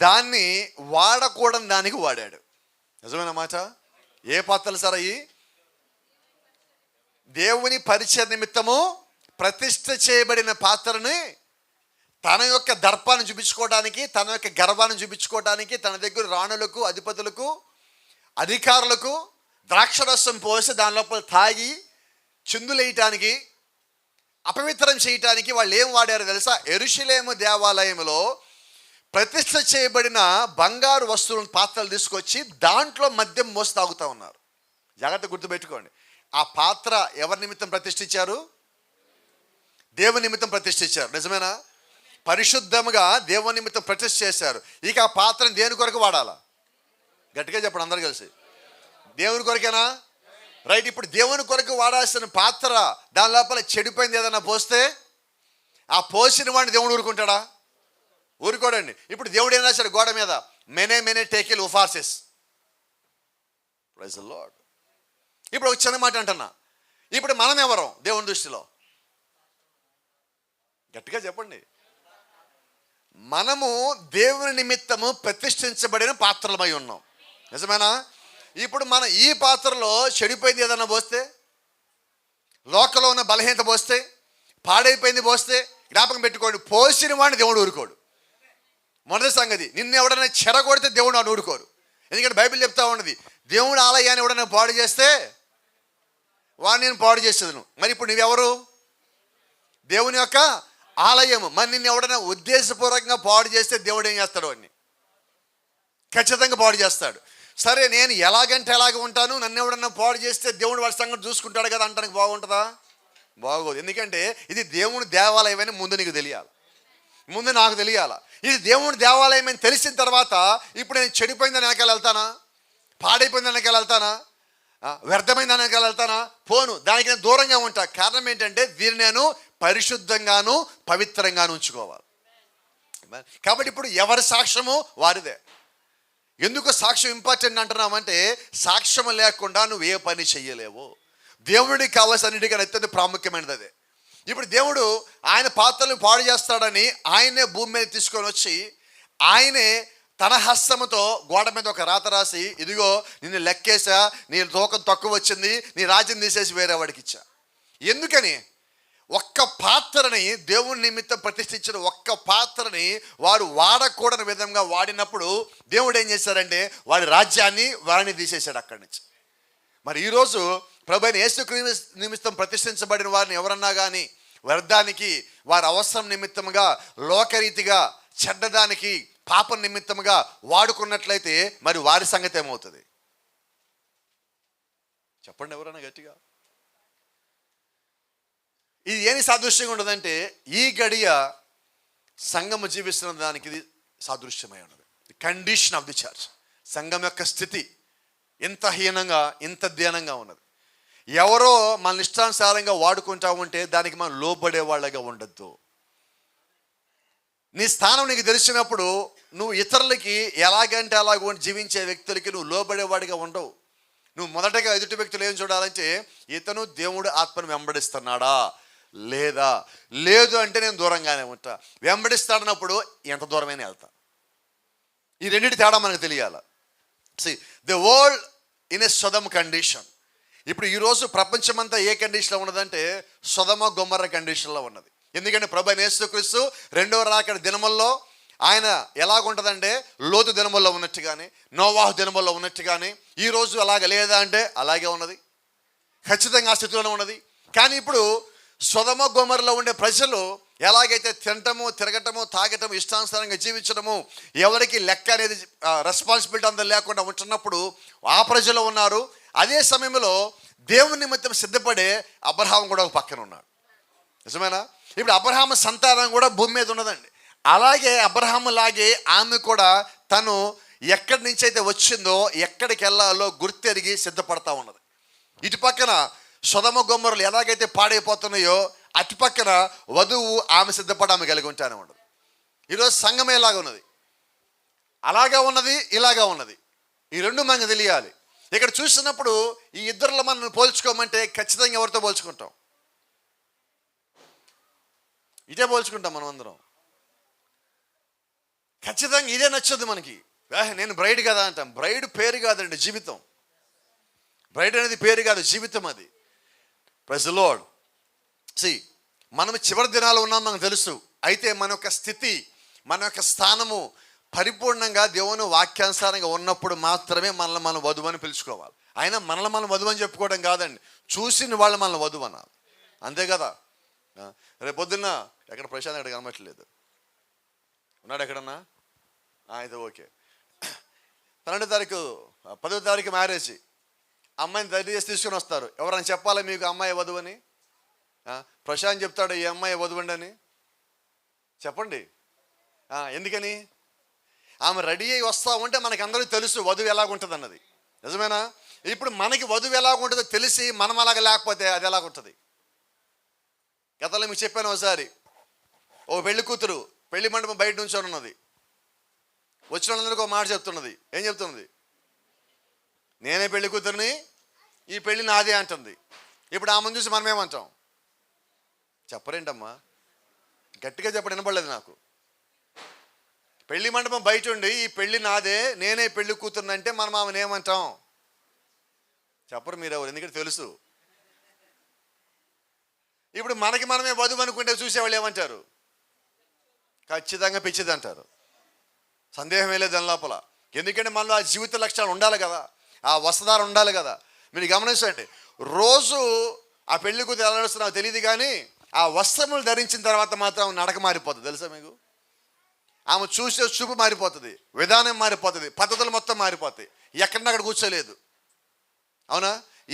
A: దాన్ని వాడకూడని దానికి వాడాడు. నిజమైన మాట? ఏ పాత్రలు సార్ అయ్యి? దేవుని పరిచయ నిమిత్తము ప్రతిష్ఠ చేయబడిన పాత్రని తన యొక్క దర్పాన్ని చూపించుకోవడానికి, తన యొక్క గర్వాన్ని చూపించుకోవడానికి, తన దగ్గర రాణులకు, అధిపతులకు, అధికారులకు ద్రాక్షరసం పోసి దాని లోపల తాగి చిందులేయటానికి, అపవిత్రం చేయటానికి వాళ్ళు ఏం వాడారో తెలుసా? యెరూషలేము దేవాలయంలో ప్రతిష్ఠ చేయబడిన బంగారు వస్తువులను పాత్రలు తీసుకొచ్చి దాంట్లో మద్యం మోసి తాగుతూ ఉన్నారు. జాగ్రత్త గుర్తుపెట్టుకోండి. ఆ పాత్ర ఎవరి నిమిత్తం ప్రతిష్ఠించారు? దేవుని నిమిత్తం ప్రతిష్ఠించారు. నిజమేనా? పరిశుద్ధముగా దేవుని నిమిత్తం ప్రతిష్ఠ చేశారు. ఇక ఆ పాత్రను దేని కొరకు వాడాలా? గట్టిగా చెప్పండి అందరు కలిసి. దేవుని కొరకేనా? రైట్. ఇప్పుడు దేవుని కొరకు వాడాల్సిన పాత్ర దాని లోపల చెడిపోయింది ఏదన్నా పోస్తే ఆ పోసిన వాడిని దేవుడు ఊరుకుంటాడా? ఊరుకోడండి. ఇప్పుడు దేవుడు ఏం రాశాడు గోడ మీద? మెనే మెనే టేకిల్ ఉఫార్సెస్. Praise the Lord. ఇప్పుడు ఒక చిన్న మాట అంటున్నా, ఇప్పుడు మనం ఎవరం దేవుని దృష్టిలో? గట్టిగా చెప్పండి. మనము దేవుని నిమిత్తము ప్రతిష్ఠించబడిన పాత్రలమై ఉన్నాం. నిజమేనా? ఇప్పుడు మనం ఈ పాత్రలో చెడిపోయింది ఏదన్నా పోస్తే, లోకంలో ఉన్న బలహీనత పోస్తే, పాడైపోయింది పోస్తే, జ్ఞాపకం పెట్టుకోండి, పోసిన వాడిని దేవుడు ఊరుకోడు. మొదటి సంగతి, నిన్ను ఎవడైనా చెరగొడితే దేవుడు వాడిని ఊరుకోరు. ఎందుకంటే బైబిల్ చెప్తా ఉన్నది, దేవుడు ఆలయాన్ని ఎవడైనా పాడు చేస్తే వాడిని నేను పాడు చేసేది. మరి ఇప్పుడు నువ్వెవరు? దేవుని యొక్క ఆలయము. మరి నిన్ను ఎవడైనా ఉద్దేశపూర్వకంగా పాడు చేస్తే దేవుడు ఏం చేస్తాడు? వాడిని ఖచ్చితంగా పాడు చేస్తాడు. సరే, నేను ఎలాగంటే ఎలాగ ఉంటాను, నన్ను ఎవడన్నా పాడు చేస్తే దేవుడు వాడి సంగతి చూసుకుంటాడు కదా అంటానికి బాగుంటుందా? బాగోదు. ఎందుకంటే ఇది దేవుని దేవాలయం అని ముందు నీకు తెలియాలి, ముందు నాకు తెలియాలా. ఇది దేవుని దేవాలయం అని తెలిసిన తర్వాత ఇప్పుడు నేను చెడిపోయిందని వెనకాల వెళ్తానా? పాడైపోయిందని వెనకాల వెళ్తానా? వ్యర్థమైందని వెనకాల వెళ్తానా? పోను. దానికి నేను దూరంగా ఉంటా. కారణం ఏంటంటే దీన్ని నేను పరిశుద్ధంగాను పవిత్రంగాను ఉంచుకోవాలి. కాబట్టి ఇప్పుడు ఎవరి సాక్ష్యము వారిదే. ఎందుకు సాక్ష్యం ఇంపార్టెంట్ అంటున్నామంటే, సాక్ష్యం లేకుండా నువ్వు ఏ పని చెయ్యలేవు. దేవుడికి కావాల్సిన అన్నిటికన్నా అత్యంత ప్రాముఖ్యమైనది అదే. ఇప్పుడు దేవుడు ఆయన పాత్రలు పాడు చేస్తాడని ఆయనే భూమి మీద తీసుకొని వచ్చి ఆయనే తన హస్తముతో గోడ మీద ఒక రాత రాసి, ఇదిగో నిన్ను లెక్కేసా, నీ తూకం తక్కువ వచ్చింది, నీ రాజ్యం తీసేసి వేరే వాడికి ఇచ్చా. ఎందుకని? ఒక్క పాత్రని, దేవుని నిమిత్తం ప్రతిష్ఠించిన ఒక్క పాత్రని వారు వాడకూడని విధంగా వాడినప్పుడు దేవుడు ఏం చేశారంటే వాడి రాజ్యాన్ని వారిని తీసేశాడు అక్కడి నుంచి. మరి ఈరోజు ప్రభువైన యేసుక్రీస్తు నిమిత్తం ప్రతిష్ఠించబడిన వారిని ఎవరన్నా కానీ వ్యర్థానికి, వారి అవసరం నిమిత్తముగా, లోకరీతిగా, చెడ్డదానికి, పాపం నిమిత్తముగా వాడుకున్నట్లయితే మరి వారి సంగతి ఏమవుతుంది? చెప్పండి ఎవరన్నా గట్టిగా. ఇది ఏమి సాదృశ్యంగా ఉండదంటే, ఈ గడియ సంఘము జీవిస్తున్న దానికి ఇది సాదృశ్యమై ఉన్నది. కండిషన్ ఆఫ్ ది చర్చ్, సంఘం యొక్క స్థితి ఎంత హీనంగా, ఎంత దీనంగా ఉన్నది. ఎవరో మన ఇష్టానుసారంగా వాడుకుంటా ఉంటే దానికి మనం లోబడే వాళ్ళగా ఉండద్దు. నీ స్థానం నీకు తెలిసినప్పుడు నువ్వు ఇతరులకి ఎలాగంటే అలాగ జీవించే వ్యక్తులకి నువ్వు లోబడేవాడిగా ఉండవు. నువ్వు మొదటగా ఎదుటి వ్యక్తులు ఏం చూడాలంటే, ఇతను దేవుడు ఆత్మను వెంబడిస్తున్నాడా లేదా? లేదు అంటే నేను దూరంగానే ఉంటా. వెంబడిస్తాడన్నప్పుడు ఎంత దూరమైనా వెళ్తా. ఈ రెండింటి తేడా మనకు తెలియాలి. The world in a Sodom condition. ఇప్పుడు ఈరోజు ప్రపంచమంతా ఏ కండిషన్లో ఉన్నదంటే సొదమ గొమొర్రా కండిషన్లో ఉన్నది. ఎందుకంటే ప్రభువైన యేసుక్రీస్తు రెండవ రాకడ దినముల్లో ఆయన ఎలాగుంటుందంటే లోతు దినముల్లో ఉన్నట్టుగానే, నోవాహు దినముల్లో ఉన్నట్టుగానే ఈరోజు అలాగ లేదా అంటే అలాగే ఉన్నది. ఖచ్చితంగా ఆ స్థితిలోనే ఉన్నది. కానీ ఇప్పుడు సొదమ గొమొర్రాలో ఉండే ప్రజలు ఎలాగైతే తినటము, తిరగటము, తాగటము, ఇష్టానుసారంగా జీవించడము, ఎవరికి లెక్క అనేది రెస్పాన్సిబిలిటీ అంతా లేకుండా ఉంటున్నప్పుడు ఆ ప్రజలు ఉన్నారు. అదే సమయంలో దేవుని నిమిత్తం సిద్ధపడే అబ్రహాము కూడా ఒక పక్కన ఉన్నాడు. నిజమేనా? ఇప్పుడు అబ్రహాము సంతానం కూడా భూమి మీద ఉన్నదండి. అలాగే అబ్రహాము లాగే ఆమె కూడా తను ఎక్కడి నుంచి అయితే వచ్చిందో, ఎక్కడికి వెళ్ళాలో గుర్తెరిగి సిద్ధపడతా ఉన్నది. ఇటు పక్కన సొదమ గొమొర్రాలు ఎలాగైతే పాడైపోతున్నాయో అటు పక్కన వధువు ఆమె సిద్ధపడి ఆమె కలిగి ఉంటానే ఉండదు. ఈరోజు సంఘం ఎలాగ ఉన్నది, అలాగా ఉన్నది, ఇలాగా ఉన్నది. ఈ రెండు మనకు తెలియాలి. ఇక్కడ చూసినప్పుడు ఈ ఇద్దరిలో మనం పోల్చుకోమంటే ఖచ్చితంగా ఎవరితో పోల్చుకుంటాం? ఇదే పోల్చుకుంటాం మనం అందరం. ఖచ్చితంగా ఇదే నచ్చదు మనకి. నేను బ్రైడ్ కదా అంటాం. బ్రైడ్ పేరు కాదండి, జీవితం. బ్రైడ్ అనేది పేరు కాదు, జీవితం అది. Praise the Lord. మనం చివరి దినాలు ఉన్నాం మనకు తెలుసు. అయితే మన యొక్క స్థితి, మన యొక్క స్థానము పరిపూర్ణంగా దేవుని వాక్యానుసారంగా ఉన్నప్పుడు మాత్రమే మనల్ని మనం వధువు అని పిలుచుకోవాలి. అయినా మనల్ని మనం వధువు అని చెప్పుకోవడం కాదండి, చూసిన వాళ్ళు మనల్ని వధువు అన్నారు. అంతే కదా. రేపు పొద్దున్న ఎక్కడ ప్రశాంత్ ఎక్కడ కనబట్టలేదు, ఉన్నాడు ఎక్కడన్నా? అయితే ఓకే. 12వ తారీఖు 10వ తారీఖు మ్యారేజ్, అమ్మాయిని రెడీ చేసి తీసుకొని వస్తారు. ఎవరైనా చెప్పాలా మీకు అమ్మాయి వధువు అని? ప్రశాంత్ చెప్తాడు ఈ అమ్మాయి వధువండి అని. చెప్పండి. ఎందుకని? ఆమె రెడీ అయ్యి వస్తా ఉంటే మనకి అందరికీ తెలుసు వధువు ఎలాగుంటుంది అన్నది. నిజమేనా? ఇప్పుడు మనకి వధువు ఎలాగుంటుందో తెలిసి మనం అలాగ లేకపోతే అది ఎలాగుంటుంది? గతంలో మీకు చెప్పాను ఒకసారి, ఓ పెళ్లి కూతురు పెళ్లి మండపం బయట నుంచి ఉన్నది. వచ్చిన వాళ్ళందరికీ ఒక మాట చెప్తున్నది. ఏం చెప్తున్నది? నేనే పెళ్లి కూతురిని, ఈ పెళ్లి నాదే అంటుంది. ఇప్పుడు ఆమెను చూసి మనం ఏమంటాం? చెప్పరేంటమ్మా? గట్టిగా చెప్పడం వినపడలేదు నాకు. పెళ్లి మండపం బయట ఉండి ఈ పెళ్లి నాదే, నేనే పెళ్లి కూతురుని అంటే మనం ఆమెను ఏమంటాం? చెప్పరు మీరు ఎవరు, ఎందుకంటే తెలుసు. ఇప్పుడు మనకి మనమే వధువు అనుకుంటే చూసేవాళ్ళు ఏమంటారు? ఖచ్చితంగా పిచ్చిది అంటారు. సందేహమే లేదు దాని లోపల. ఎందుకంటే మనలో ఆ జీవిత లక్షణాలు ఉండాలి కదా, ఆ వస్త్రధారణ ఉండాలి కదా. మీరు గమనించండి, రోజు ఆ పెళ్లి కూతురు ఎలా నడుస్తున్నావు తెలియదు, కానీ ఆ వస్త్రములు ధరించిన తర్వాత మాత్రం నడక మారిపోతుంది. తెలుసా మీకు? ఆమె చూసే చూపు మారిపోతుంది, విధానం మారిపోతుంది, పద్ధతులు మొత్తం మారిపోతాయి. ఎక్కడన్నా అక్కడ కూర్చోలేదు. అవునా?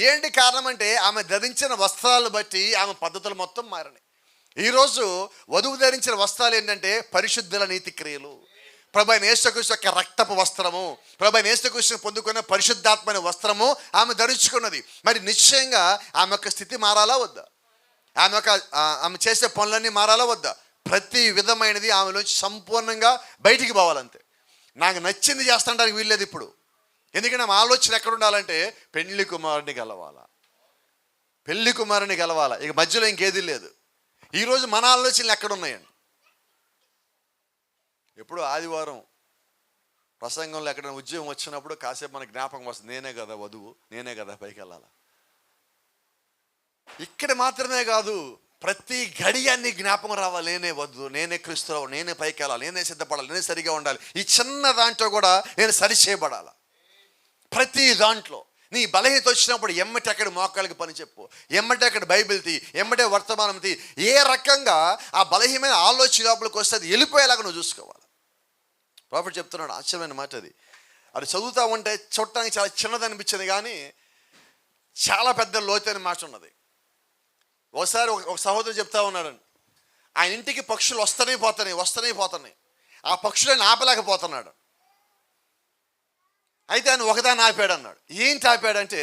A: ఏంటి కారణం అంటే ఆమె ధరించిన వస్త్రాలను బట్టి ఆమె పద్ధతులు మొత్తం మారినాయి. ఈరోజు వధువు ధరించిన వస్త్రాలు ఏంటంటే పరిశుద్ధుల నీతి క్రియలు, ప్రభు అయిన యేసుక్రీస్తు యొక్క రక్తపు వస్త్రము, ప్రభు అయిన యేసుక్రీస్తును పొందుకున్న పరిశుద్ధాత్మైన వస్త్రము ఆమె ధరించుకున్నది. మరి నిశ్చయంగా ఆమె యొక్క స్థితి మారాలా వద్దా? ఆమె చేసే పనులన్నీ మారాలా వద్దా? ప్రతి విధమైనది ఆమెలోంచి సంపూర్ణంగా బయటికి పోవాలంతే. నాకు నచ్చింది చేస్తానికి వీల్లేదు ఇప్పుడు. ఎందుకంటే ఆమె ఆలోచన ఎక్కడ ఉండాలంటే పెళ్లి కుమారుని గెలవాలా, పెళ్లి కుమారుని గెలవాలా. ఇక మధ్యలో ఇంకేది లేదు. ఈరోజు మన ఆలోచనలు ఎక్కడున్నాయండి? ఎప్పుడు ఆదివారం ప్రసంగంలో ఎక్కడైనా ఉద్యోగం వచ్చినప్పుడు కాసేపు మనకి జ్ఞాపకం వస్తుంది, నేనే కదా వధువు, నేనే కదా పైకి వెళ్ళాలా. ఇక్కడ మాత్రమే కాదు, ప్రతి గడియాన్ని జ్ఞాపకం రావాలి, నేనే వద్దు, నేనే క్రీస్తురావు, నేనే పైకి వెళ్ళాలి, నేనే సిద్ధపడాలి, నేనే సరిగా ఉండాలి. ఈ చిన్న దాంట్లో కూడా నేను సరి చేయబడాలి. ప్రతి దాంట్లో నీ బలహీనత వచ్చినప్పుడు ఎమ్మటి అక్కడ మోకాళ్ళకి పని చెప్పు, ఎమ్మటి అక్కడ బైబిల్ తీ, ఎమ్మటే వర్తమానం తీ. ఏ రకంగా ఆ బలహీనమైన ఆలోచన లోపలికి వస్తే అది వెళ్ళిపోయేలాగా నువ్వు చూసుకోవాలి. ప్రాఫిట్ చెప్తున్నాడు, ఆశ్చర్యమైన మాట అది. అది చదువుతా ఉంటే చూడటానికి చాలా చిన్నది అనిపించింది, కానీ చాలా పెద్ద లోతైన మాట ఉన్నది. ఒకసారి ఒక సహోదరు చెప్తా ఉన్నాడండి, ఆయన ఇంటికి పక్షులు వస్తూనే పోతున్నాయి. ఆ పక్షులను ఆపలేకపోతున్నాడు. అయితే ఆయన ఒకదాన్ని ఆపాడు అన్నాడు. ఏంటి ఆపాడంటే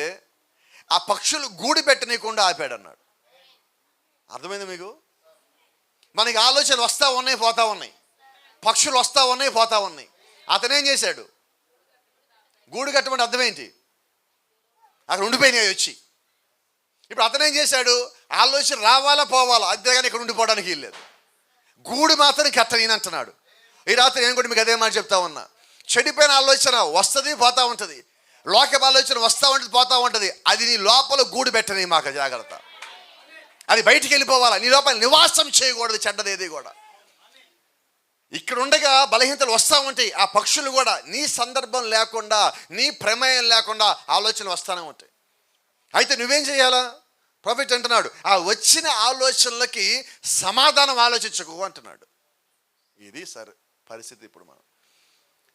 A: ఆ పక్షులు గూడు పెట్టనీయకుండా ఆపాడు అన్నాడు. అర్థమైంది మీకు? మనకి ఆలోచనలు వస్తూ ఉన్నాయి, పోతా ఉన్నాయి, పక్షులు వస్తూ ఉన్నాయి, పోతా ఉన్నాయి. అతనేం చేశాడు? గూడు కట్టమంటే అర్థం ఏంటి? అక్కడ ఉండిపోయినాయి వచ్చి. ఇప్పుడు అతనేం చేశాడు? ఆలోచన రావాలా పోవాలా, అంతేగాని ఇక్కడ ఉండిపోవడానికి వీల్లేదు. గూడు మాత్రం కట్టనంటున్నాడు. ఈ రాత్రి నేను కూడా మీకు అదే మాట చెప్తా ఉన్నా. చెడిపోయిన ఆలోచన వస్తుంది, పోతా ఉంటుంది. లోకపు ఆలోచన వస్తూ ఉంటుంది, పోతూ ఉంటుంది. అది నీ లోపల గూడు పెట్టని మాకు జాగ్రత్త. అది బయటికి వెళ్ళిపోవాలా, నీ లోపల నివాసం చేయకూడదు చెడ్డది ఏది కూడా. ఇక్కడ ఉండగా బలహీనతలు వస్తూ ఉంటాయి. ఆ పక్షులు కూడా నీ సందర్భం లేకుండా, నీ ప్రమేయం లేకుండా ఆలోచనలు వస్తూనే ఉంటాయి. అయితే నువ్వేం చేయాలా? ప్రాఫిట్ అంటున్నాడు, ఆ వచ్చిన ఆలోచనలకి సమాధానం ఆలోచించకు అంటున్నాడు. ఇది సరే పరిస్థితి. ఇప్పుడు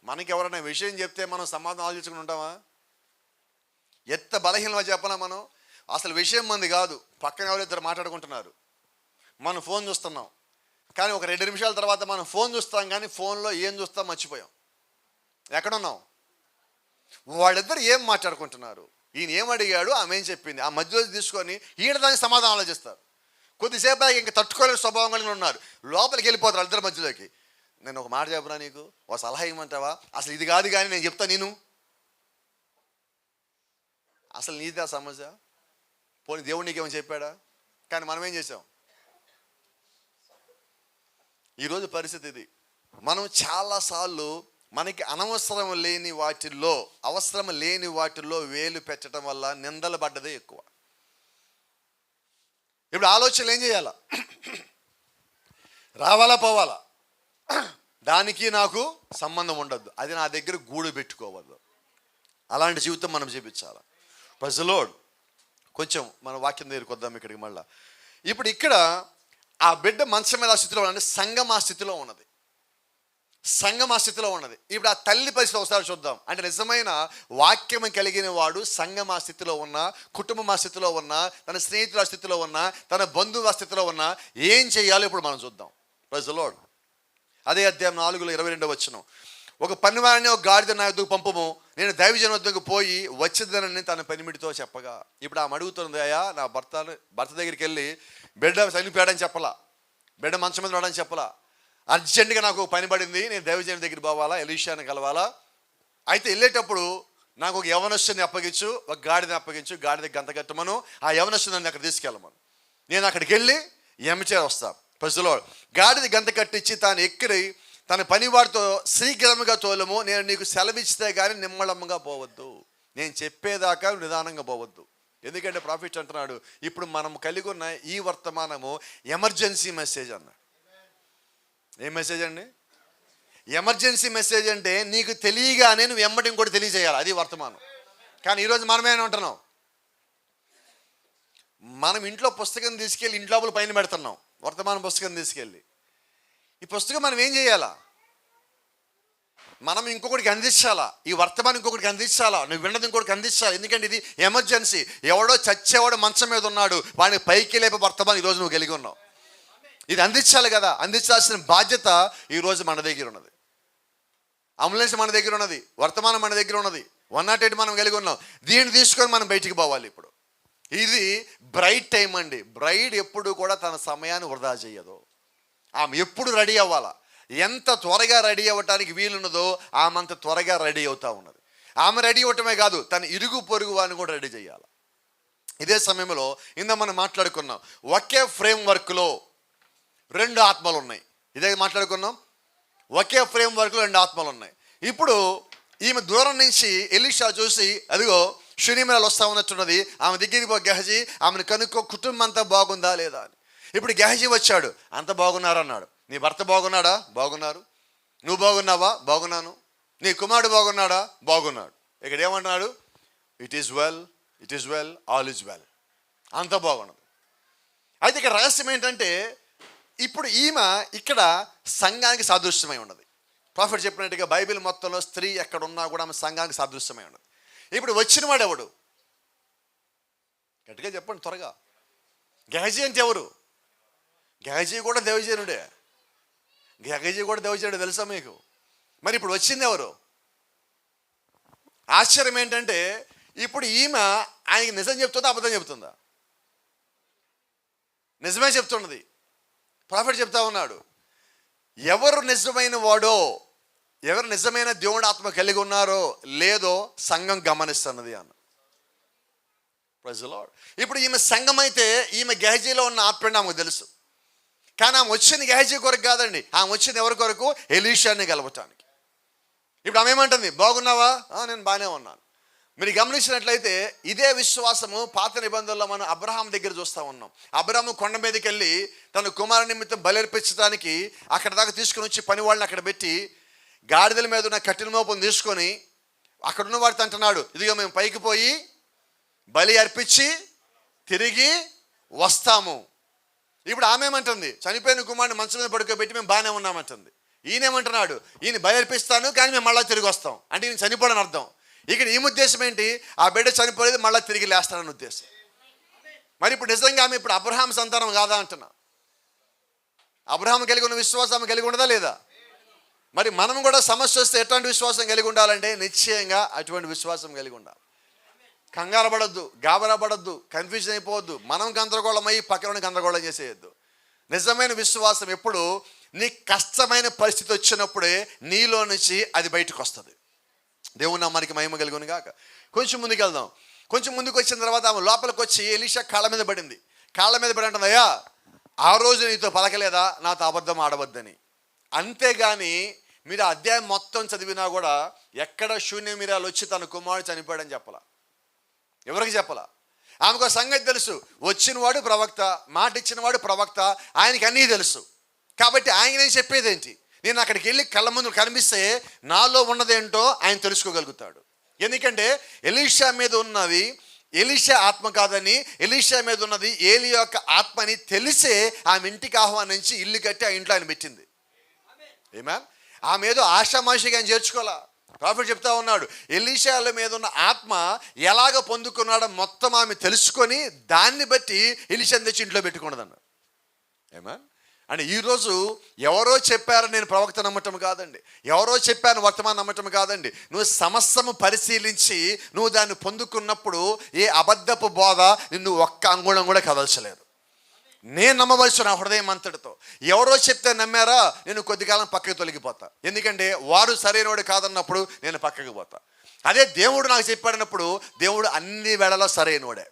A: మనకి ఎవరైనా విషయం చెప్తే మనం సమాధానం ఆలోచించుకుని ఉంటామా? ఎంత బలహీనమో చెప్పనా మనం. అసలు విషయం మంది కాదు, పక్కన ఎవరిద్దరు మాట్లాడుకుంటున్నారు, మనం ఫోన్ చూస్తున్నాం. కానీ ఒక 2 నిమిషాల తర్వాత మనం ఫోన్ చూస్తాం, కానీ ఫోన్లో ఏం చూస్తాం మర్చిపోయాం. ఎక్కడున్నాం? వాళ్ళిద్దరు ఏం మాట్లాడుకుంటున్నారు, ఈయన ఏం అడిగాడు, ఆమె ఏం చెప్పింది, ఆ మధ్యలో తీసుకొని ఈయన దానికి సమాధానం ఆలోచిస్తారు. కొద్దిసేపు ఇంకా తట్టుకోలేని స్వభావం కలిగి ఉన్నారు, లోపలికి వెళ్ళిపోతారు ఇద్దరి మధ్యలోకి. నేను ఒక మాట చెప్పనా, నీకు ఒక సలహా ఇవ్వమంటావా? అసలు ఇది కాదు, కానీ నేను చెప్తా నేను. అసలు నీది ఆ సమస్య. పోనీ దేవుడు నీకేమని చెప్పాడా? కానీ మనం ఏం చేసాం? ఈరోజు పరిస్థితి ఇది. మనం చాలాసార్లు మనకి అవసరం లేని వాటిల్లో వేలు పెట్టడం వల్ల నిందలు పడ్డదే ఎక్కువ. ఇప్పుడు ఆలోచనలు ఏం చేయాలా? రావాలా పోవాలా, దానికి నాకు సంబంధం ఉండద్దు, అది నా దగ్గర గూడు పెట్టుకోవద్దు. అలాంటి జీవితం మనం జీవించాలి. Praise the Lord. కొంచెం మన వాక్యం దగ్గరికి వద్దాం ఇక్కడికి మళ్ళా. ఇప్పుడు ఇక్కడ ఆ బిడ్డ మంచం మీద ఆ స్థితిలో అంటే సంఘం ఆ స్థితిలో ఉన్నది. సంఘం ఆ స్థితిలో ఉన్నది. ఇప్పుడు ఆ తల్లి పరిస్థితి ఒకసారి చూద్దాం. అంటే నిజమైన వాక్యం కలిగిన వాడు సంఘం ఆ స్థితిలో ఉన్నా, కుటుంబం ఆ స్థితిలో ఉన్నా, తన స్నేహితుల స్థితిలో ఉన్నా, తన బంధువు ఆ స్థితిలో ఉన్నా ఏం చేయాలో ఇప్పుడు మనం చూద్దాం. Praise the Lord. అదే అధ్యాయం 4:22 ఒక పనివారిని ఒక గాడిద నా యొద్దకు పంపము, నేను దైవజన వద్దకు పోయి వచ్చేదనని తన పనిమిడితో చెప్పగా. ఇప్పుడు ఆమె అడుగుతుంది, అయ్యా నా భర్త దగ్గరికి వెళ్ళి బిడ్డ చనిపోయాడని చెప్పలా, బిడ్డ మంచం మీద ఉన్నాడని చెప్పలా, అర్జెంటుగా నాకు పని పడింది, నేను దైవజన దగ్గర పోవాలా, ఎలీషాని కలవాలా, అయితే వెళ్ళేటప్పుడు నాకు ఒక యవనస్తుని అప్పగించు, ఒక గాడిదని అప్పగించు, గాడిద గంత కట్టమను, ఆ యవనస్తుని నన్ను అక్కడ తీసుకెళ్ళమను, నేను అక్కడికి వెళ్ళి ఎమ్మచే వస్తాను. ప్రజలో గాడిద గంత కట్టించి తాను ఎక్కిరి తన పనివాడితో శీఘ్రముగా తోలము, నేను నీకు సెలవిస్తే కానీ నిమ్మళంగా పోవద్దు, నేను చెప్పేదాకా నిదానంగా పోవద్దు. ఎందుకంటే ప్రాఫిట్ అంటున్నాడు, ఇప్పుడు మనం కలిగి ఉన్న ఈ వర్తమానము ఎమర్జెన్సీ మెసేజ్ అన్నాడు. ఏం మెసేజ్ అండి? ఎమర్జెన్సీ మెసేజ్ అంటే నీకు తెలియగానే నువ్వు ఎమ్మటి ఇంకోటి తెలియజేయాలి, అది వర్తమానం. కానీ ఈరోజు మనమేనా ఉంటున్నాం, మనం ఇంట్లో పుస్తకం తీసుకెళ్ళి ఇంట్లో పైన పెడుతున్నాం, వర్తమాన పుస్తకం తీసుకెళ్ళి. ఈ పుస్తకం మనం ఏం చేయాలా? మనం ఇంకొకటికి అందించాలా, ఈ వర్తమానం ఇంకొకటికి అందించాలా, నువ్వు విన్నది ఇంకొకటికి అందించాలి. ఎందుకంటే ఇది ఎమర్జెన్సీ. ఎవడో చచ్చేవాడు మంచం మీద ఉన్నాడు, వాడిని పైకి లేపే వర్తమానం ఈరోజు నువ్వు కలిగి ఉన్నావు. ఇది అందించాలి కదా, అందించాల్సిన బాధ్యత ఈరోజు మన దగ్గర ఉన్నది. అంబులెన్స్ మన దగ్గర ఉన్నది, వర్తమానం మన దగ్గర ఉన్నది, 108 మనం కలిగి ఉన్నాం. దీన్ని తీసుకొని మనం బయటికి పోవాలి. ఇప్పుడు ఇది బ్రైడ్ టైం అండి. బ్రైడ్ ఎప్పుడు కూడా తన సమయాన్ని వృధా చేయదు. ఆమె ఎప్పుడు రెడీ అవ్వాలా, ఎంత త్వరగా రెడీ అవ్వటానికి వీలున్నదో ఆమె అంత త్వరగా రెడీ అవుతూ ఉన్నది. ఆమె రెడీ అవ్వటమే కాదు, తన ఇరుగు పొరుగు వారిని కూడా రెడీ చేయాలి. ఇదే సమయంలో మనం మాట్లాడుకున్నాం, ఒకే ఫ్రేమ్ వర్క్లో 2 ఆత్మలు ఉన్నాయి. ఇదే మాట్లాడుకున్నాం, ఒకే ఫ్రేమ్ వర్క్లో 2 ఆత్మలు ఉన్నాయి. ఇప్పుడు ఈమె దూరం నుంచి ఎలీషా చూసి, అదిగో శూన్యమేళాలు వస్తూ ఉన్నట్టున్నది, ఆమె దగ్గరికి పో గెహజీ, ఆమెను కనుక్కో, కుటుంబం అంతా బాగుందా లేదా అని. ఇప్పుడు గెహజీ వచ్చాడు, అంత బాగున్నారు అన్నాడు. నీ భర్త బాగున్నాడా? బాగున్నారు. నువ్వు బాగున్నావా? బాగున్నాను. నీ కుమారుడు బాగున్నాడా? బాగున్నాడు. ఇక్కడ ఏమంటున్నాడు? It is well, it is well, all is well, అంత బాగున్నది. అయితే ఇక్కడ రహస్యం ఏంటంటే, ఇప్పుడు ఈమె ఇక్కడ సంఘానికి సాదృశ్యమై ఉన్నది. ప్రాఫిట్ చెప్పినట్టుగా బైబిల్ మొత్తంలో స్త్రీ ఎక్కడున్నా కూడా ఆమె సంఘానికి సాదృశ్యమై ఉన్నది. ఇప్పుడు వచ్చిన వాడు ఎవడు? గట్టిగా చెప్పండి త్వరగా. గెహజీ అంటే ఎవరు? గెహజీ కూడా దైవజనుడే. గెహజీ కూడా దైవజనుడే, తెలుసా మీకు? మరి ఇప్పుడు వచ్చింది ఎవరు? ఆశ్చర్యం ఏంటంటే, ఇప్పుడు ఈమె ఆయనకి నిజం చెప్తుందా అబద్ధం చెప్తుందా? నిజమే చెప్తున్నది. ప్రాఫిట్ చెప్తా ఉన్నాడు, ఎవరు నిజమైన వాడో, ఎవరు నిజమైన దేవుడి ఆత్మ కలిగి ఉన్నారో లేదో సంఘం గమనిస్తున్నది అన్న. Praise the Lord. ఇప్పుడు ఈమె సంఘం అయితే ఈమె గెహజీలో ఉన్న ఆత్మ ఆమెకు తెలుసు. కానీ ఆమె వచ్చింది గెహజీ కొరకు కాదండి, ఆమె వచ్చింది ఎవరి కొరకు? ఎలీషాని కలవటానికి. ఇప్పుడు ఆమె ఏమంటుంది? బాగున్నావా? నేను బాగానే ఉన్నాను. మీరు గమనించినట్లయితే ఇదే విశ్వాసము పాత నిబంధనలో మనం అబ్రహాం దగ్గర చూస్తూ ఉన్నాం. అబ్రహాము కొండ మీదకి వెళ్ళి తన కుమారుని నిమిత్తం బలి అక్కడ దాకా తీసుకుని వచ్చి పని వాళ్ళని అక్కడ పెట్టి గాడిదల మీద ఉన్న కట్టెల మోపం తీసుకొని అక్కడున్న వాడితో అంటున్నాడు, ఇదిగో మేము పైకి పోయి బలి అర్పించి తిరిగి వస్తాము. ఇప్పుడు ఆమె ఏమంటుంది? చనిపోయిన కుమారుని మంచం మీద పడుకోబెట్టి మేము బాగానే ఉన్నామంటుంది. ఈయనేమంటున్నాడు? ఈయన బలి అర్పిస్తాను కానీ మేము మళ్ళీ తిరిగి వస్తాం అంటే ఈయన చనిపోవడం అర్థం. ఇక్కడ ఈ ఉద్దేశం ఏంటి? ఆ బిడ్డ చనిపోలేదు, మళ్ళీ తిరిగి లేస్తాడని ఉద్దేశం. మరి ఇప్పుడు నిజంగా ఆమె ఇప్పుడు అబ్రహాం సంతానం కాదా అంటున్నా? అబ్రహాం కలిగి ఉన్న విశ్వాసం కలిగి ఉండదా లేదా? మరి మనం కూడా సమస్య వస్తే ఎట్లాంటి విశ్వాసం కలిగి ఉండాలంటే నిశ్చయంగా అటువంటి విశ్వాసం కలిగి ఉండాలి. కంగారు పడద్దు, గాబరా పడద్దు, కన్ఫ్యూజన్ అయిపోవద్దు, మనం గందరగోళమై పక్కన గందరగోళం చేసేయద్దు. నిజమైన విశ్వాసం ఎప్పుడు నీ కష్టమైన పరిస్థితి వచ్చినప్పుడే నీలో నుంచి అది బయటకు వస్తుంది. దేవుని నామానికి మహిమ కలుగును గాక. కొంచెం ముందుకు వెళ్దాం. కొంచెం ముందుకు వచ్చిన తర్వాత ఆమె లోపలికి వచ్చి ఎలీషా కాళ్ళ మీద పడింది. కాళ్ళ మీద పడి అంటుంది, అయ్యా ఆ రోజు నీతో పలకలేదా నాతో అబద్ధం ఆడవద్దని. అంతేగాని మీరు అధ్యాయం మొత్తం చదివినా కూడా ఎక్కడ శూన్యమీరాలు వచ్చి తన కుమారుడు చనిపోయాడని చెప్పాల, ఎవరికి చెప్పాలా? ఆమెకు సంగతి తెలుసు, వచ్చినవాడు ప్రవక్త, మాట ఇచ్చినవాడు ప్రవక్త, ఆయనకి అన్నీ తెలుసు. కాబట్టి ఆయన చెప్పేదేంటి? నేను అక్కడికి వెళ్ళి కళ్ళ ముందు కనిపిస్తే నాలో ఉన్నదేంటో ఆయన తెలుసుకోగలుగుతాడు. ఎందుకంటే ఎలీషా మీద ఉన్నది ఎలీషా ఆత్మ కాదని, ఎలీషా మీద ఉన్నది ఏలి యొక్క ఆత్మని తెలిసే ఆమె ఇంటికి ఆహ్వానించి ఇల్లు కట్టి ఆ ఇంట్లో ఆయన పెట్టింది. ఆమేన్. ఆమె ఏదో ఆషామాషిగా ఆయన చేర్చుకోవాలా. ప్రాఫెట్ చెప్తా ఉన్నాడు, ఎలీషాల మీద ఉన్న ఆత్మ ఎలాగ పొందుకున్నాడో మొత్తం ఆమె తెలుసుకొని దాన్ని బట్టి ఎలీషాని తెచ్చి ఇంట్లో పెట్టుకున్నదన్నాడు. ఏమా అంటే ఈరోజు ఎవరో చెప్పారు నేను ప్రవక్త నమ్మటం కాదండి, ఎవరో చెప్పాను వర్తమానం నమ్మటం కాదండి. నువ్వు సమస్తము పరిశీలించి నువ్వు దాన్ని పొందుకున్నప్పుడు ఏ అబద్ధపు బోధ నిన్ను ఒక్క అంగుళం కూడా కదల్చలేదు. నేను నమ్మవలసిన హృదయం అంతటితో. ఎవరో చెప్తే నమ్మారా, నేను కొద్ది కాలం పక్కకి తొలగిపోతా. ఎందుకంటే వాడు సరైనవాడు కాదన్నప్పుడు నేను పక్కకి పోతా. అదే దేవుడు నాకు చెప్పాడన్నప్పుడు దేవుడు అన్ని వేళలో సరైనవాడే.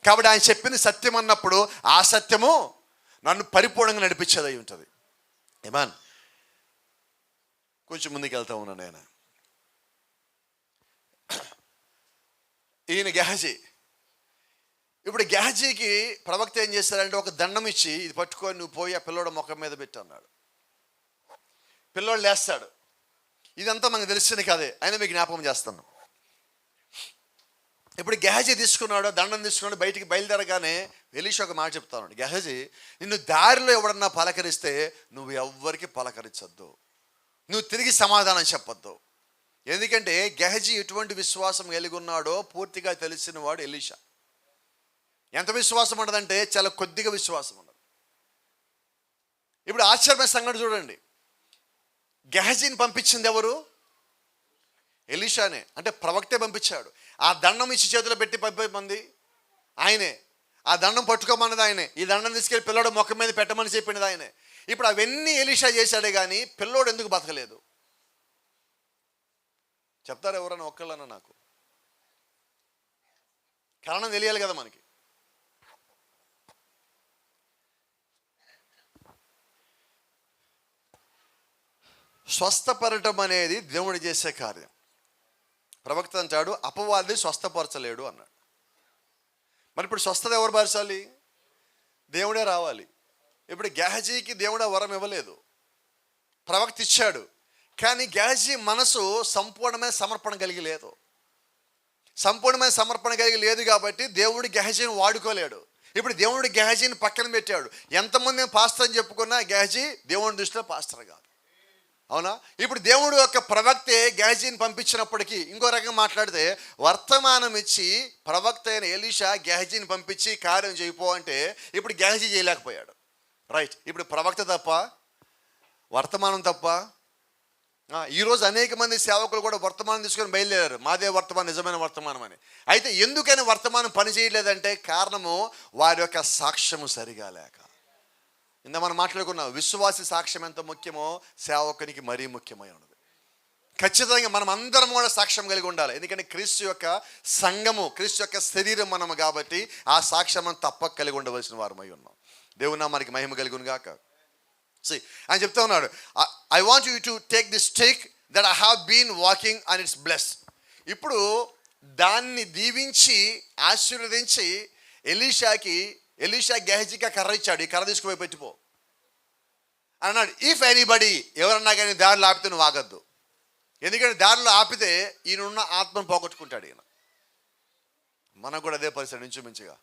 A: కాబట్టి ఆయన చెప్పింది సత్యం అన్నప్పుడు ఆ సత్యము నన్ను పరిపూర్ణంగా నడిపించేదై ఉంటుంది. ఏమాన్ కొంచెం ముందుకు వెళ్తా ఉన్నాను నేను. ఈయన గెహజీ. ఇప్పుడు గెహజీకి ప్రవక్త ఏం చేశారంటే ఒక దండం ఇచ్చి ఇది పట్టుకొని నువ్వు పోయి ఆ పిల్లోడు ముఖం మీద పెట్టి అన్నాడు. పిల్లోడు లేస్తాడు. ఇదంతా మనకు తెలిసిన కదే, అయినా మీకు జ్ఞాపకం చేస్తాను. ఇప్పుడు గెహజీ తీసుకున్నాడు, దండం తీసుకున్నాడు, బయటికి బయలుదేరగానే ఎలీషా ఒక మాట చెప్తాను, గెహజీ నిన్ను దారిలో ఎవడన్నా పలకరిస్తే నువ్వు ఎవ్వరికి పలకరించద్దు, నువ్వు తిరిగి సమాధానం చెప్పొద్దు. ఎందుకంటే గెహజీ ఎటువంటి విశ్వాసం కలిగి ఉన్నాడో పూర్తిగా తెలిసిన వాడు ఎలీషా. ఎంత విశ్వాసం ఉండదంటే చాలా కొద్దిగా విశ్వాసం ఉండదు. ఇప్పుడు ఆశ్చర్యమైన సంగతి చూడండి, గెహజీని పంపించింది ఎవరు? ఎలీషానే. అంటే ప్రవక్తే పంపించాడు. ఆ దండం ఇచ్చి చేతిలో పెట్టి పంపమంది ఆయనే. ఆ దండం పట్టుకోమన్నది ఆయనే. ఈ దండం తీసుకెళ్ళి పిల్లోడు ముఖం మీద పెట్టమని చెప్పింది ఆయనే. ఇప్పుడు అవన్నీ ఎలీషా చేశాడే కానీ పిల్లోడు ఎందుకు బతకలేదు? చెప్తారు ఎవరన్నా ఒక్కళ్ళన్నా? నాకు కారణం తెలియాలి కదా మనకి. స్వస్థపరచడం అనేది దేవుడు చేసే కార్యం. ప్రవక్త అంటాడు అపవాది స్వస్థపరచలేడు అన్నాడు. మరి ఇప్పుడు స్వస్థత ఎవరు పరచాలి? దేవుడే రావాలి. ఇప్పుడు గెహజీకి దేవుడే వరం ఇవ్వలేదు, ప్రవక్త ఇచ్చాడు. కానీ గెహజీ మనసు సంపూర్ణమైన సమర్పణ కలిగి లేదు. సంపూర్ణమైన సమర్పణ కలిగి లేదు కాబట్టి దేవుడు గెహజీని వాడుకోలేడు. ఇప్పుడు దేవుడు గెహజీని పక్కన పెట్టాడు. ఎంతమంది పాస్టర్ అని చెప్పుకున్నా గెహజీ దేవుని దృష్టిలో పాస్టర్ కాదు. అవునా? ఇప్పుడు దేవుడు యొక్క ప్రవక్తే గెహజీని పంపించినప్పటికీ ఇంకో రకంగా మాట్లాడితే వర్తమానం ఇచ్చి ప్రవక్త అయిన ఎలీషా గెహజీని పంపించి కార్యం చేయిపో అంటే ఇప్పుడు గెహజీ చేయలేకపోయాడు. రైట్. ఇప్పుడు ప్రవక్త తప్ప, వర్తమానం తప్ప. ఈరోజు అనేక మంది సేవకులు కూడా వర్తమానం తీసుకొని బయలుదేరారు, మాదే వర్తమానం, నిజమైన వర్తమానం అని. అయితే ఎందుకని వర్తమానం పని చేయలేదంటే కారణము వారి యొక్క సాక్ష్యము సరిగా లేక. ఇంత మనం మాట్లాడుకున్నాం, విశ్వాసి సాక్ష్యం ఎంత ముఖ్యమో సేవకునికి మరీ ముఖ్యమై ఉన్నది. ఖచ్చితంగా మనం అందరం కూడా సాక్ష్యం కలిగి ఉండాలి. ఎందుకంటే క్రీస్తు యొక్క సంఘము, క్రీస్తు యొక్క శరీరం మనము కాబట్టి ఆ సాక్ష్యం మనం తప్పక కలిగి ఉండవలసిన వారమై ఉన్నాం. దేవుని నామానికి మహిమ కలుగును గాక. ఆయన చెప్తా ఉన్నాడు, I want you to take this stick that I have been walking and it's blessed. ఇప్పుడు దాన్ని దీవించి ఆశీర్వదించి ఎలీషా గెహజీకి కర్ర ఇచ్చాడు, ఈ కర్ర తీసుకుపోయి పెట్టిపో అన్నాడు. ఇఫ్ ఎనీబడి, ఎవరన్నా కానీ దారిలో ఆపితే నువ్వు ఆగద్దు. ఎందుకంటే దారిలో ఆపితే ఈయనున్న ఆత్మను పోగొట్టుకుంటాడు ఈయన. మనకు కూడా అదే పరిస్థితి ఇంచుమించుగా.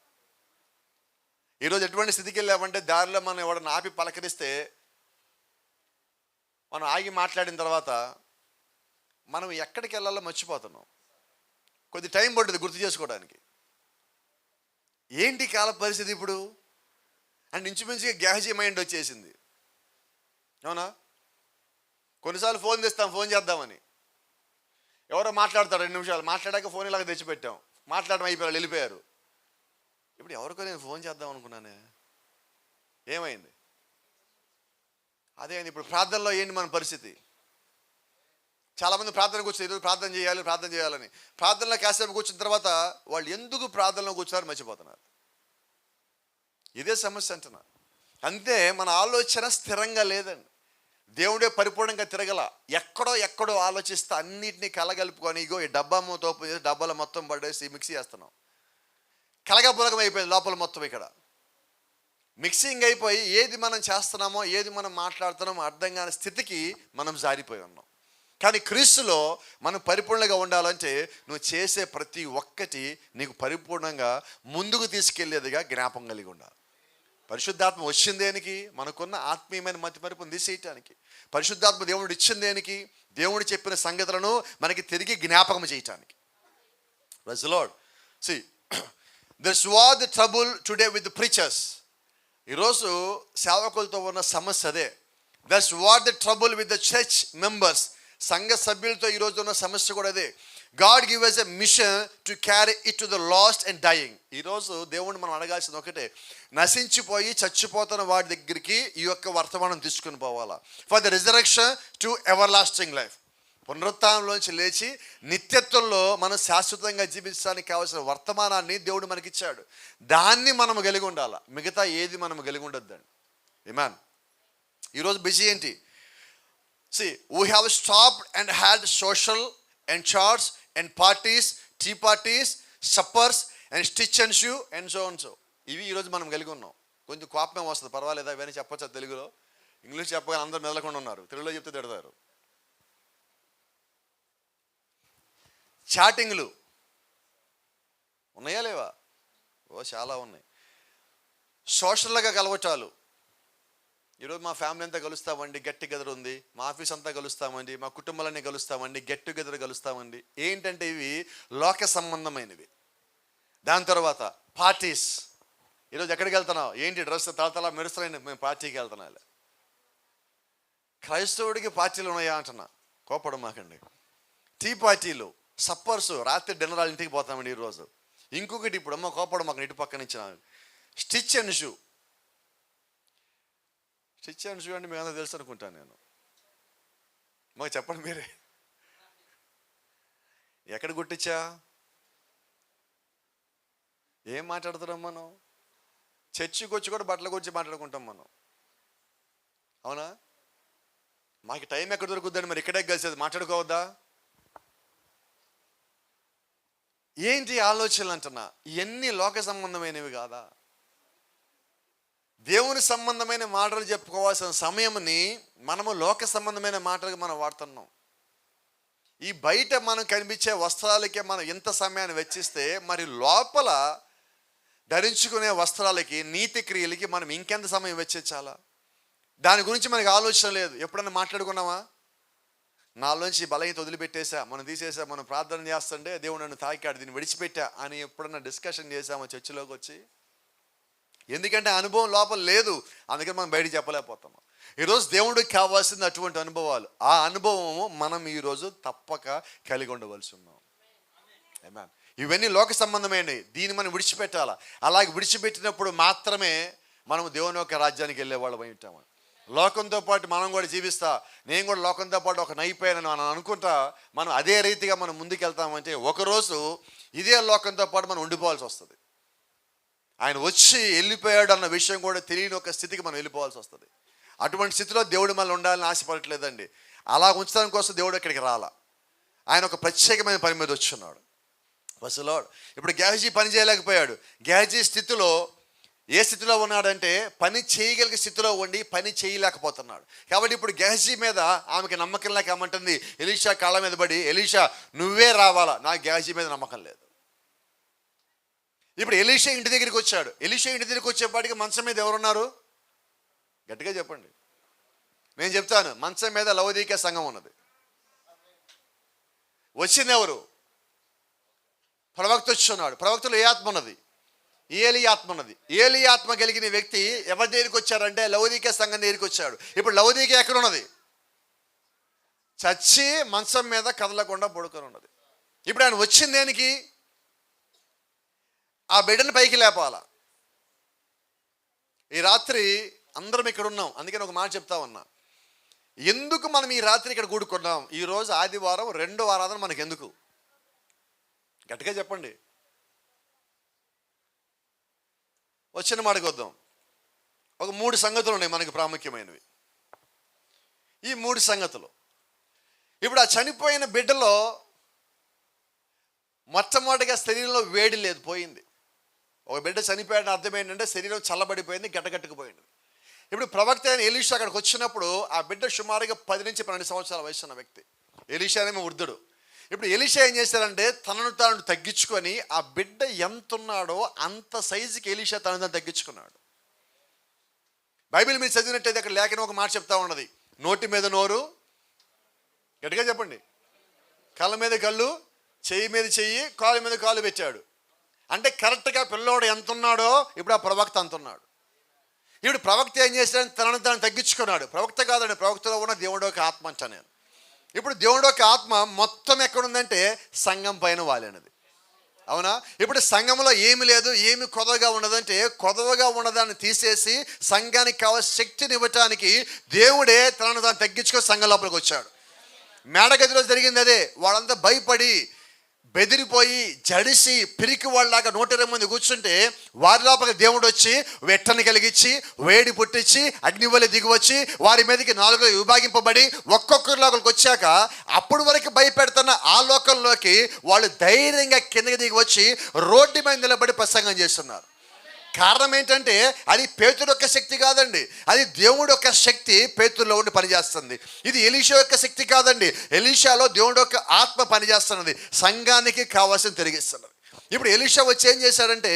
A: ఈరోజు ఎటువంటి స్థితికి వెళ్ళామంటే దారిలో మనం ఎవడన్నా ఆపి పలకరిస్తే మనం ఆగి మాట్లాడిన తర్వాత మనం ఎక్కడికి వెళ్ళాలో మర్చిపోతున్నాం. కొద్ది టైం పడుతుంది గుర్తు చేసుకోవడానికి. ఏంటి కాల పరిస్థితి ఇప్పుడు అంటే ఇంచుమించుగా గెహజీ మైండ్ వచ్చేసింది. అవునా? కొన్నిసార్లు ఫోన్ తెస్తాం ఫోన్ చేద్దామని, ఎవరో మాట్లాడతారు 2 నిమిషాలు, మాట్లాడాక ఫోన్ ఇలాగ తెచ్చిపెట్టాం, మాట్లాడడం అయిపోయారు, వెళ్ళిపోయారు. ఇప్పుడు ఎవరికో నేను ఫోన్ చేద్దాం అనుకున్నానే, ఏమైంది? అదే ఇప్పుడు ప్రార్థనలో ఏంటి మన పరిస్థితి? చాలామంది ప్రార్థన కూర్చొని ఈరోజు ప్రార్థన చేయాలని ప్రార్థనలో కాసేపు కూర్చున్న తర్వాత వాళ్ళు ఎందుకు ప్రార్థనలో కూర్చున్నారు మర్చిపోతున్నారు. ఇదే సమస్య అంటున్నా. అంతే, మన ఆలోచన స్థిరంగా లేదండి. దేవుడే పరిపూర్ణంగా తిరగల, ఎక్కడో ఆలోచిస్తే అన్నిటినీ కలగలుపుకొని ఇగో ఈ డబ్బాలో మొత్తం పడేసి మిక్సీ చేస్తున్నాం. కలగపులగం అయిపోయింది లోపల మొత్తం. ఇక్కడ మిక్సింగ్ అయిపోయి ఏది మనం చేస్తున్నామో ఏది మనం మాట్లాడుతున్నామో అర్థం కాని స్థితికి మనం జారిపోయి ఉన్నాం. కానీ క్రీస్తులో మనం పరిపూర్ణంగా ఉండాలంటే నువ్వు చేసే ప్రతి ఒక్కటి నీకు పరిపూర్ణంగా ముందుకు తీసుకెళ్లేదిగా జ్ఞాపకం కలిగి ఉండాలి. పరిశుద్ధాత్మ వచ్చింది దేనికి? మనకున్న ఆత్మీయమైన మతిమరుపును తీసేయటానికి. పరిశుద్ధాత్మ దేవుడు ఇచ్చింది దేనికి? దేవుడు చెప్పిన సంగతులను మనకి తిరిగి జ్ఞాపకం చేయటానికి. Praise the Lord. See, this was the trouble today with the preachers. ఈరోజు సేవకులతో ఉన్న సమస్య అదే. That's what the trouble with the church members. సంఘ సభ్యులతో ఈరోజు ఉన్న సమస్య కూడా అదే. God give us a mission to carry it to the lost and dying. ఈరోజు దేవుడిని మనం అడగాల్సింది ఒకటే, నశించిపోయి చచ్చిపోతున్న వాడి దగ్గరికి ఈ యొక్క వర్తమానం తీసుకుని పోవాలా. For the resurrection to everlasting life. పునరుత్థానంలోంచి లేచి నిత్యత్వంలో మనం శాశ్వతంగా జీవించడానికి కావాల్సిన వర్తమానాన్ని దేవుడు మనకిచ్చాడు. దాన్ని మనం కలిగి ఉండాలి. మిగతా ఏది మనం కలిగి ఉండొద్దండి. ఆమేన్. ఈరోజు బిజీ ఏంటి? See, we have stopped and had social and charts and parties, tea parties, suppers and stitch and shoe and so and so. ఇవి ఈరోజు మనం కలిగి ఉన్నాం. కొంచెం కోపం వస్తుంది, పర్వాలేదా ఇవన్నీ చెప్పచ్చా తెలుగులో? ఇంగ్లీష్ చెప్పగానే అందరూ మెదలకుండా ఉన్నారు, తెలుగులో చెప్తే తిడతారు. చాటింగ్లు ఉన్నాయా లేవా? చాలా ఉన్నాయి. సోషల్గా కలవటాలు. ఈరోజు మా ఫ్యామిలీ అంతా కలుస్తామండి, గెట్ టుగెదర్ ఉంది. మా ఆఫీస్ అంతా కలుస్తామండి, మా కుటుంబాలన్నీ కలుస్తామండి, గెట్ టుగెదర్ కలుస్తామండి. ఏంటంటే ఇవి లోక సంబంధమైనవి. దాని తర్వాత పార్టీస్. ఈరోజు ఎక్కడికి వెళ్తున్నావు? ఏంటి డ్రెస్ తలతల మెరుస్తున్నాయి, మేము పార్టీకి వెళ్తున్నాం. క్రైస్తవుడికి పార్టీలు ఉన్నాయా అంటున్నా, కోపడం మాకండి. టీ పార్టీలు, సప్పర్స్, రాత్రి డిన్నర్ వాళ్ళ ఇంటికి పోతామండి ఈరోజు. ఇంకొకటి ఇప్పుడు అమ్మ కోపడం మాకు ఇటు పక్కన ఇచ్చిన stitch and shoe. Stitch and shoe అంటే మేమంతా తెలుసు అనుకుంటాను నేను. మాకు చెప్పండి మీరే, ఎక్కడ గుట్టించా? ఏం మాట్లాడుతున్నాం మనం? చర్చికి వచ్చి కూడా బట్టల గురించి మాట్లాడుకుంటాం మనం, అవునా? మాకు టైం ఎక్కడ దొరుకుద్దని మరి ఇక్కడే కలిసేది మాట్లాడుకోవద్దా? ఏంటి ఆలోచనలు అంటున్నా? ఇవన్నీ లోక సంబంధమైనవి కాదా? దేవుని సంబంధమైన మాటలు చెప్పుకోవాల్సిన సమయంని మనము లోక సంబంధమైన మాటలకు మనం వాడుతున్నాం. ఈ బయట మనం కనిపించే వస్త్రాలకే మనం ఇంత సమయాన్ని వెచ్చిస్తే మరి లోపల ధరించుకునే వస్త్రాలకి, నీతి క్రియలకి మనం ఇంకెంత సమయం వెచ్చించాలా? దాని గురించి మనకి ఆలోచన లేదు. ఎప్పుడన్నా మాట్లాడుకున్నామా? నాలోంచి బలహీనత వదిలిపెట్టేసా, మనం తీసేసా, మనం ప్రార్థన చేస్తుంటే దేవుడు నన్ను తాకాడు, దీన్ని విడిచిపెట్టా అని ఎప్పుడన్నా డిస్కషన్ చేసామా చర్చిలోకి వచ్చి? ఎందుకంటే అనుభవం లోపల లేదు, అందుకని మనం బయట చెప్పలేకపోతాము. ఈరోజు దేవుడికి కావాల్సింది అటువంటి అనుభవాలు. ఆ అనుభవము మనం ఈరోజు తప్పక కలిగి ఉండవలసి ఉన్నాం. ఆమేన్. ఇవన్నీ లోక సంబంధమైనవి, దీన్ని మనం విడిచిపెట్టాలా. అలాగే విడిచిపెట్టినప్పుడు మాత్రమే మనం దేవుని యొక్క రాజ్యానికి వెళ్ళే వాళ్ళం అయి ఉంటాము. లోకంతో పాటు మనం కూడా జీవిస్తా, నేను కూడా లోకంతో పాటు ఒక నైపోయానని మనం అనుకుంటా మనం అదే రీతిగా మనం ముందుకు వెళ్తామంటే ఒకరోజు ఇదే లోకంతో పాటు మనం ఉండిపోవాల్సి వస్తుంది. ఆయన వచ్చి వెళ్ళిపోయాడు అన్న విషయం కూడా తెలియని ఒక స్థితికి మనం వెళ్ళిపోవాల్సి వస్తుంది. అటువంటి స్థితిలో దేవుడు మనల్ని ఉండాలని ఆశపడట్లేదండి. అలా ఉంచడానికి కోసం దేవుడు ఇక్కడికి రాలా. ఆయన ఒక ప్రత్యేకమైన పని మీద వచ్చున్నాడు. అసలు ఇప్పుడు గేహజీ పని చేయలేకపోయాడు. గేహజీ స్థితిలో ఏ స్థితిలో ఉన్నాడంటే పని చేయగలిగే స్థితిలో ఉండి పని చేయలేకపోతున్నాడు. కాబట్టి ఇప్పుడు గేహజీ మీద ఆమెకి నమ్మకం లేక ఏమంటుంది, ఎలీషా కాళ్ళ మీద పడి, ఎలీషా నువ్వే రావాలా, నాకు గేహజీ మీద నమ్మకం లేదు. ఇప్పుడు ఎలీషా ఇంటి దగ్గరికి వచ్చాడు. ఎలీషా ఇంటి దగ్గరికి వచ్చేపాటికి మంచం మీద ఎవరున్నారు? గట్టిగా చెప్పండి. నేను చెప్తాను, మంచం మీద లవదీకే సంఘం ఉన్నది. వచ్చింది ఎవరు? ప్రవక్త వచ్చున్నాడు. ప్రవక్తలో ఏ ఆత్మ ఉన్నది? ఏలీ ఆత్మ ఉన్నది. ఏలీ ఆత్మ కలిగిన వ్యక్తి ఎవరి దగ్గరికి వచ్చారంటే లవదీకే సంఘం దగ్గరికి వచ్చాడు. ఇప్పుడు లవదీకే ఎక్కడ ఉన్నది? చచ్చి మంచం మీద కదలకుండా పడుకొని ఉన్నది. ఇప్పుడు ఆయన వచ్చింది దేనికి? ఆ బిడ్డను పైకి లేపాలా. ఈ రాత్రి అందరం ఇక్కడ ఉన్నాం, అందుకని ఒక మాట చెప్తా ఉన్నా. ఎందుకు మనం ఈ రాత్రి ఇక్కడ కూడుకున్నాం? ఈరోజు ఆదివారం, రెండో ఆరాధన మనకు ఎందుకు? గట్టిగా చెప్పండి. వచ్చిన మాటకు వద్దాం. ఒక 3 సంగతులు ఉన్నాయి మనకు ప్రాముఖ్యమైనవి. ఈ 3 సంగతులు ఇప్పుడు ఆ చనిపోయిన బిడ్డలో మొట్టమొదటిగా శరీరంలో వేడి లేదు, పోయింది. ఒక బిడ్డ చనిపోయాడని అర్థం ఏంటంటే శరీరం చల్లబడిపోయింది, గట్టగట్టుకుపోయింది. ఇప్పుడు ప్రవక్త అయిన ఎలీషా అక్కడికి వచ్చినప్పుడు ఆ బిడ్డ సుమారుగా 10 నుంచి 12 సంవత్సరాల వయసు ఉన్న వ్యక్తి. ఎలీషానేమో వృద్ధుడు. ఇప్పుడు ఎలీషా ఏం చేశారంటే తనను తాను తగ్గించుకొని ఆ బిడ్డ ఎంత ఉన్నాడో అంత సైజుకి ఎలీషా తనను తాను తగ్గించుకున్నాడు. బైబిల్ మీరు చదివినట్టయితే అక్కడ లేఖనం ఒక మాట చెప్తా ఉన్నది, నోటి మీద నోరు, గట్టిగా చెప్పండి, కళ్ళ మీద కళ్ళు, చెయ్యి మీద చెయ్యి, కాలు మీద కాలు పెట్టాడు. అంటే కరెక్ట్గా పిల్లోడు ఎంత ఉన్నాడో ఇప్పుడు ఆ ప్రవక్త అంత ఉన్నాడు. ఇప్పుడు ప్రవక్త ఏం చేశాడని తనను తాను తగ్గించుకున్నాడు. ప్రవక్త కాదండి, ప్రవక్తలో ఉన్న దేవుడు ఒక ఆత్మ అంట నేను. ఇప్పుడు దేవుడు ఒక ఆత్మ మొత్తం ఎక్కడుందంటే సంఘం పైన వాలినది. అవునా? ఇప్పుడు సంఘంలో ఏమి లేదు, ఏమి కొదవగా ఉండదంటే కొదవగా ఉన్నదాన్ని తీసేసి సంఘానికి కావాల్సిన శక్తిని ఇవ్వటానికి దేవుడే తనను తాను తగ్గించుకొని సంఘం లోపలికి వచ్చాడు. మేడగదిలో జరిగింది అదే. వాళ్ళంతా భయపడి బెదిరిపోయి జడిసి పిరికి వాళ్ళలాగా 120 మంది కూర్చుంటే వారి లోపల దేవుడు వచ్చి వెట్టని కలిగించి వేడి పుట్టించి అగ్నివల్లి దిగివచ్చి వారి మీదకి 4 విభాగింపబడి ఒక్కొక్కరి లోపలికి వచ్చాక అప్పుడు వరకు భయపెడుతున్న ఆ లోకంలోకి వాళ్ళు ధైర్యంగా కిందకి దిగి వచ్చి రోడ్డు మీద నిలబడి ప్రసంగం చేస్తున్నారు. కారణం ఏంటంటే అది పేతురు యొక్క శక్తి కాదండి, అది దేవుడు యొక్క శక్తి పేతురులో ఉండి పనిచేస్తుంది. ఇది ఎలీషా యొక్క శక్తి కాదండి, ఎలీషాలో దేవుడు యొక్క ఆత్మ పనిచేస్తున్నది, సంఘానికి కావాల్సిన తిరిగిస్తున్నది. ఇప్పుడు ఎలీషా వచ్చి ఏం చేశాడంటే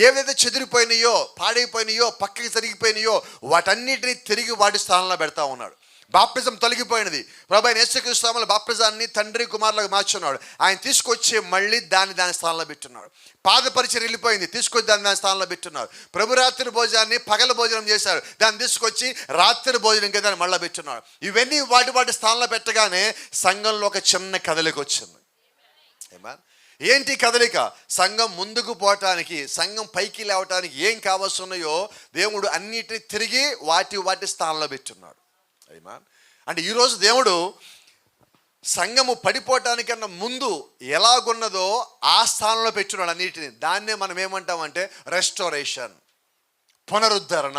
A: ఏవైతే చెదిరిపోయినాయో, పాడైపోయినాయో, పక్కకి తిరిగిపోయినాయో వాటన్నిటిని తిరిగి వాటి స్థానంలో పెడతా ఉన్నాడు. బాప్టిజం తొలగిపోయినది. ప్రభు అయిన యేసుక్రీస్తు బాప్టిజాన్ని తండ్రి కుమారులకు మార్చున్నాడు. ఆయన తీసుకొచ్చి మళ్ళీ దాని స్థానంలో పెట్టున్నాడు. పాదపరిచయం వెళ్ళిపోయింది, తీసుకొచ్చి దాని స్థానంలో పెట్టున్నారు. ప్రభు రాత్రి భోజనాన్ని పగల భోజనం చేశారు, దాన్ని తీసుకొచ్చి రాత్రి భోజనం కింద దాన్ని మళ్ళీ పెట్టున్నాడు. ఇవన్నీ వాటి స్థానంలో పెట్టగానే సంఘంలో ఒక చిన్న కదలిక వచ్చింది. ఏంటి కదలిక? సంఘం ముందుకు పోవటానికి, సంఘం పైకి లేవటానికి ఏం కావాల్సి ఉన్నాయో దేవుడు అన్నిటిని తిరిగి వాటి స్థానంలో పెట్టున్నాడు. అంటే ఈరోజు దేవుడు సంఘము పడిపోవటానికన్నా ముందు ఎలాగున్నదో ఆ స్థానంలో పెట్టున్నాడు అన్నిటిని. దాన్నే మనం ఏమంటామంటే రెస్టోరేషన్, పునరుద్ధరణ.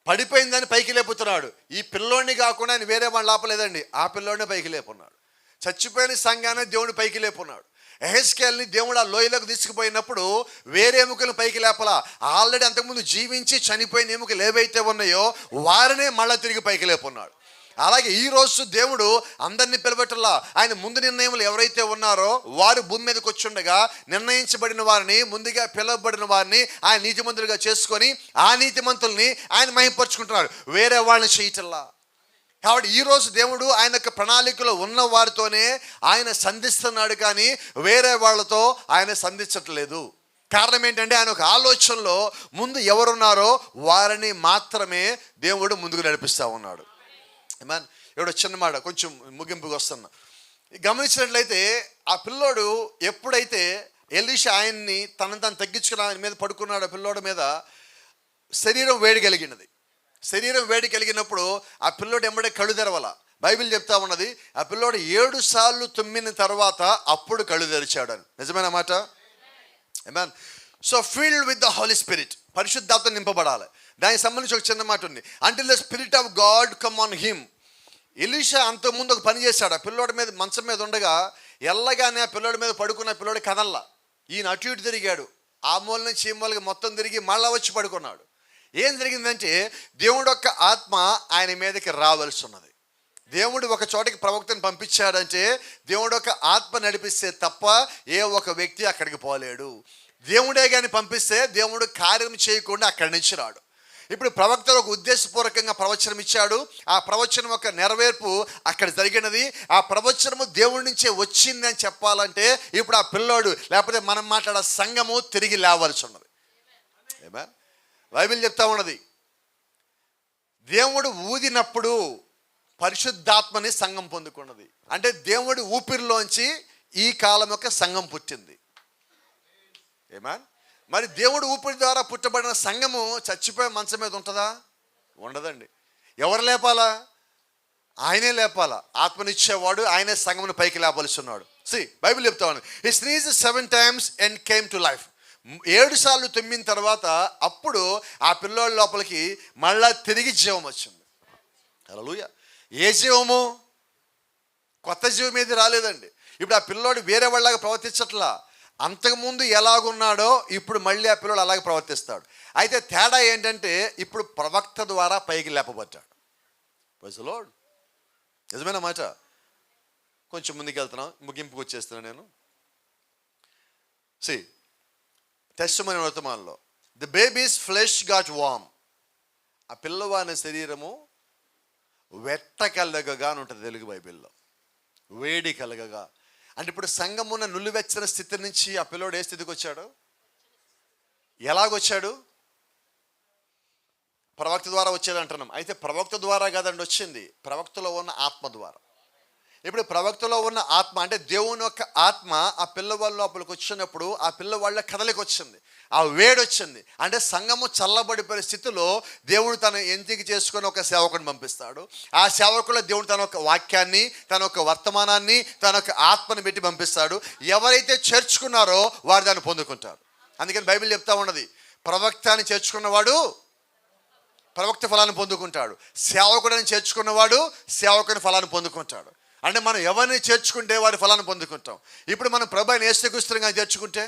A: పడిపోయిందని పైకి లేపుతున్నాడు. ఈ పిల్లోడిని కాకుండా ఆయన వేరే వాళ్ళు ఆపలేదండి, ఆ పిల్లోడిని పైకి లేపున్నాడు. చచ్చిపోయిన సంఘాన్ని దేవుడు పైకి లేపున్నాడు. ఎహెజ్కేలుని దేవుడు ఆ లోయలోకి తీసుకుపోయినప్పుడు వేరే ఎముకలను పైకి లేపలా, ఆల్రెడీ అంతకుముందు జీవించి చనిపోయిన ఎముకలు ఏవైతే ఉన్నాయో వారినే మళ్ళీ తిరిగి పైకి లేపున్నాడు. అలాగే ఈరోజు దేవుడు అందరినీ పిలవటల్లా, ఆయన ముందు నిర్ణయములు ఎవరైతే ఉన్నారో వారు భూమి మీదకి వచ్చుండగా నిర్ణయించబడిన వారిని, ముందుగా పిలవబడిన వారిని ఆయన నీతిమంతులుగా చేసుకొని ఆ నీతిమంతుల్ని ఆయన మహింపరుచుకుంటున్నాడు, వేరే వాళ్ళని చేయటల్లా. కాబట్టి ఈరోజు దేవుడు ఆయన యొక్క ప్రణాళికలో ఉన్న వారితోనే ఆయన సంధిస్తున్నాడు, కానీ వేరే వాళ్ళతో ఆయన సంధించట్లేదు. కారణం ఏంటంటే ఆయన ఒక ఆలోచనలో ముందు ఎవరున్నారో వారిని మాత్రమే దేవుడు ముందుకు నడిపిస్తూ ఉన్నాడు. ఇప్పుడు చిన్న మాట, కొంచెం ముగింపుకి వస్తున్నా. గమనించినట్లయితే ఆ పిల్లోడు ఎప్పుడైతే ఎలీషా ఆయన్ని తను తగ్గించుకుని ఆయన మీద పడుకున్నాడు, ఆ పిల్లోడి మీద శరీరం వేడి కలిగినది. శరీరం వేడి కలిగినప్పుడు ఆ పిల్లోడు ఎంబడే కళ్ళు తెరవాల. బైబిల్ చెప్తా ఉన్నది ఆ పిల్లోడు 7 సార్లు తుమ్మిన తర్వాత అప్పుడు కళ్ళు తెరిచాడు అని. నిజమైన మాట? Amen. So filled with the Holy Spirit, పరిశుద్ధాత్మ నింపబడాలి. దానికి సంబంధించి ఒక చిన్న మాట ఉంది, until the spirit of God come on him. Elisha అంతకుముందు ఒక పని చేశాడు. ఆ పిల్లోడి మీద మంచం మీద ఉండగా ఎల్లగానే ఆ పిల్లోడి మీద పడుకున్న పిల్లోడి కదల్లా. ఈయన అటు ఇటు తిరిగాడు, ఆ మూల నుంచి ఈ మూలకి మొత్తం తిరిగి మళ్ళా వచ్చి పడుకున్నాడు. ఏం జరిగిందంటే దేవుడు యొక్క ఆత్మ ఆయన మీదకి రావాల్సి ఉన్నది. దేవుడు ఒక చోటకి ప్రవక్తను పంపించాడంటే దేవుడు ఒక ఆత్మ నడిపిస్తే తప్ప ఏ ఒక వ్యక్తి అక్కడికి పోలేడు. దేవుడే కానీ పంపిస్తే దేవుడు కార్యం చేయకుండా అక్కడి నుంచి రాడు. ఇప్పుడు ప్రవక్తలు ఒక ఉద్దేశపూర్వకంగా ప్రవచనం ఇచ్చాడు, ఆ ప్రవచనం యొక్క నెరవేర్పు అక్కడ జరిగినది. ఆ ప్రవచనము దేవుడి నుంచే వచ్చింది అని చెప్పాలంటే ఇప్పుడు ఆ పిల్లోడు లేకపోతే మనం మాట్లాడే సంఘము తిరిగి లేవాల్సి ఉన్నది. ఆమేన్. బైబిల్ చెప్తా ఉన్నది దేవుడు ఊదినప్పుడు పరిశుద్ధాత్మని సంఘం పొందుకున్నది. అంటే దేవుడి ఊపిరిలోంచి ఈ కాలం యొక్క సంఘం పుట్టింది. ఆమేన్. మరి దేవుడు ఊపిరి ద్వారా పుట్టబడిన సంఘము చచ్చిపోయే మంచం మీద ఉంటుందా? ఉండదండి. ఎవరు లేపాలా? ఆయనే లేపాలా. ఆత్మనిచ్చేవాడు ఆయనే సంఘమును పైకి లేపాల్సి ఉన్నాడు. బైబిల్ చెప్తా ఉన్నది హి స్నీజ్డ్ 7 times and came to life. 7 సార్లు తుమ్మిన తర్వాత అప్పుడు ఆ పిల్లోడి లోపలికి మళ్ళా తిరిగి జీవం వచ్చింది. హల్లెలూయా. ఏ జీవము? కొత్త జీవం ఏది రాలేదండి. ఇప్పుడు ఆ పిల్లోడు వేరే వాళ్ళలాగా ప్రవర్తించట్లా, అంతకుముందు ఎలాగున్నాడో ఇప్పుడు మళ్ళీ ఆ పిల్లోడు అలాగే ప్రవర్తిస్తాడు. అయితే తేడా ఏంటంటే ఇప్పుడు ప్రవక్త ద్వారా పైకి లేపబడ్డాడు. Praise the Lord. నిజమైన మాట. కొంచెం ముందుకు వెళ్తున్నాం, ముగింపుకు వచ్చేస్తున్నాను నేను. టెస్టిమనీ వర్తమానంలో the babies flesh got warm. ఆ పిల్లవాని శరీరము వెట్ట కలగగా అని ఉంటుంది తెలుగు బైబిల్లో, వేడి కలగగా. అంటే ఇప్పుడు సంఘమున్న నులివెచ్చని స్థితి నుంచి ఆ పిల్లోడు ఏ స్థితికి వచ్చాడు? ఎలాగొచ్చాడు? ప్రవక్త ద్వారా వచ్చేది అంటున్నాం. అయితే ప్రవక్త ద్వారా కాదండి వచ్చింది, ప్రవక్తలో ఉన్న ఆత్మ ద్వారా. ఇప్పుడు ప్రవక్తలో ఉన్న ఆత్మ అంటే దేవుని యొక్క ఆత్మ ఆ పిల్లవాళ్ళ లోపలికి వచ్చినప్పుడు ఆ పిల్లవాళ్ళ కదలికి వచ్చింది, ఆ వేడి వచ్చింది. అంటే సంఘము చల్లబడిపోయే స్థితిలో దేవుడు తన ఎంపిక చేసుకొని ఒక సేవకుని పంపిస్తాడు. ఆ సేవకులో దేవుడు తన ఒక వాక్యాన్ని, తన ఒక వర్తమానాన్ని, తన ఒక ఆత్మని పెట్టి పంపిస్తాడు. ఎవరైతే చేర్చుకున్నారో వారు దాన్ని పొందుకుంటారు. అందుకని బైబిల్ చెప్తా ఉన్నది, ప్రవక్తని చేర్చుకున్నవాడు ప్రవక్త ఫలాన్ని పొందుకుంటాడు, సేవకుడిని చేర్చుకున్నవాడు సేవకుని ఫలాన్ని పొందుకుంటాడు. అంటే మనం ఎవరిని చేర్చుకుంటే వారి ఫలాన్ని పొందుకుంటాం. ఇప్పుడు మనం ప్రభువుని యేసుక్రీస్తుగా చేర్చుకుంటే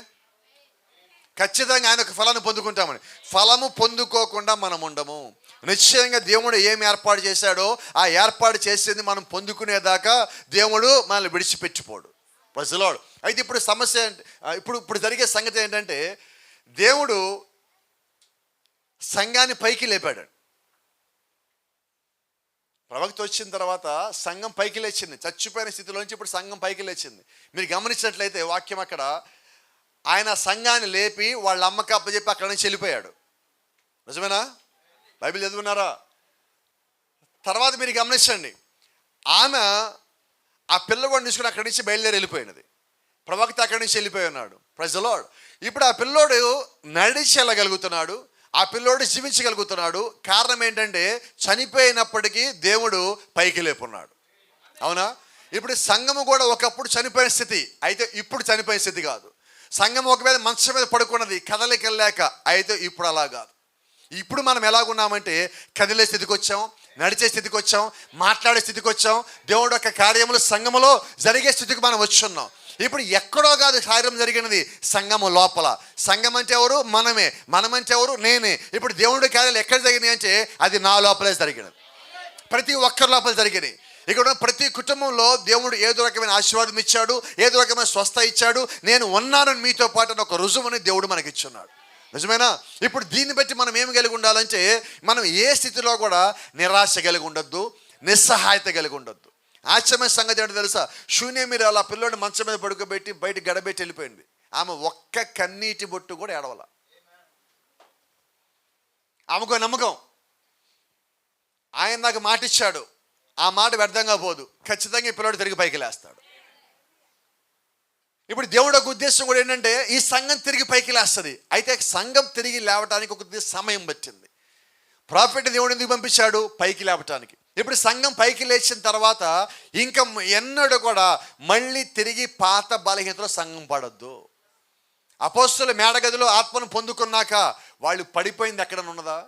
A: ఖచ్చితంగా ఆయన ఒక ఫలాన్ని పొందుకుంటామని. ఫలము పొందుకోకుండా మనం ఉండము. నిశ్చయంగా దేవుడు ఏం ఏర్పాటు చేశాడో ఆ ఏర్పాటు చేసేది మనం పొందుకునేదాకా దేవుడు మనల్ని విడిచిపెట్టిపోడు. ప్రజలోడు అయితే ఇప్పుడు సమస్య ఇప్పుడు జరిగే సంగతి ఏంటంటే, దేవుడు సంఘాన్ని పైకి లేపాడు. ప్రవక్త వచ్చిన తర్వాత సంఘం పైకి లేచింది. చచ్చిపోయిన స్థితిలోంచి ఇప్పుడు సంఘం పైకి లేచింది. మీరు గమనించినట్లయితే వాక్యం అక్కడ, ఆయన సంఘాన్ని లేపి వాళ్ళ అమ్మకి అప్పచెప్పి అక్కడ నుంచి వెళ్ళిపోయాడు. నిజమేనా? బైబిల్ చదువున్నారా? తర్వాత మీరు గమనించండి, ఆమె ఆ పిల్లవాడిని తీసుకుని అక్కడి నుంచి బయలుదేరి వెళ్ళిపోయినది. ప్రవక్త అక్కడి నుంచి వెళ్ళిపోయి ఉన్నాడు. Praise the Lord. ఇప్పుడు ఆ పిల్లోడు నడిచి వెళ్ళగలుగుతున్నాడు, ఆ పిల్లోడు జీవించగలుగుతున్నాడు. కారణం ఏంటంటే చనిపోయినప్పటికీ దేవుడు పైకి లేపున్నాడు. అవునా? ఇప్పుడు సంఘము కూడా ఒకప్పుడు చనిపోయిన స్థితి, అయితే ఇప్పుడు చనిపోయిన స్థితి కాదు. సంఘం ఒకవేళ మంచం మీద పడుకున్నది కదలికెళ్ళాక, అయితే ఇప్పుడు అలా కాదు. ఇప్పుడు మనం ఎలాగున్నామంటే కదిలే స్థితికి వచ్చాం, నడిచే స్థితికి వచ్చాం, మాట్లాడే స్థితికి వచ్చాం. దేవుడు యొక్క కార్యములు సంఘములో జరిగే స్థితికి మనం వచ్చున్నాం. ఇప్పుడు ఎక్కడో కాదు కార్యం జరిగినది, సంఘము లోపల. సంఘం అంటే ఎవరు? మనమే. మనమంటే ఎవరు? నేనే. ఇప్పుడు దేవుడి కార్యాలు ఎక్కడ జరిగినాయి అంటే అది నా లోపలే జరిగినది, ప్రతి ఒక్కరి లోపల జరిగినాయి. ఇక్కడ ప్రతి కుటుంబంలో దేవుడు ఏదో రకమైన ఆశీర్వాదం ఇచ్చాడు, ఏదో రకమైన స్వస్థ ఇచ్చాడు. నేను ఉన్నానని మీతో పాటు ఒక రుజువుని దేవుడు మనకి ఇచ్చున్నాడు. నిజమేనా? ఇప్పుడు దీన్ని బట్టి మనం ఏమి కలిగి ఉండాలంటే, మనం ఏ స్థితిలో కూడా నిరాశ కలిగి ఉండొద్దు, నిస్సహాయత కలిగి ఉండొద్దు. ఆశ్చర్యమైన సంగతి ఏంటో తెలుసా? శూన్యమీరు అలా పిల్లోడిని మంచం మీద పడుకోబెట్టి బయట గడబెట్టి వెళ్ళిపోయింది. ఆమె ఒక్క కన్నీటి బొట్టు కూడా ఏడవల. ఆమెకు నమ్మకం, ఆయన నాకు మాట ఇచ్చాడు, ఆ మాట వ్యర్థంగా పోదు, ఖచ్చితంగా ఈ పిల్లోడు తిరిగి పైకి లేస్తాడు. ఇప్పుడు దేవుడు ఒక ఉద్దేశం కూడా ఏంటంటే ఈ సంఘం తిరిగి పైకి లేస్తుంది. అయితే సంఘం తిరిగి లేవటానికి ఒక సమయం పట్టింది. ప్రాఫిట్ దేవుడు ఎందుకు పంపించాడు? పైకి లేవటానికి. ఇప్పుడు సంఘం పైకి లేచిన తర్వాత ఇంకా ఎన్నడూ కూడా మళ్ళీ తిరిగి పాత బలహీనతలో సంఘం పడద్దు. అపోస్తలుల మేడగదిలో ఆత్మను పొందుకున్నాక వాళ్ళు పడిపోయింది ఎక్కడ ఉన్నదా?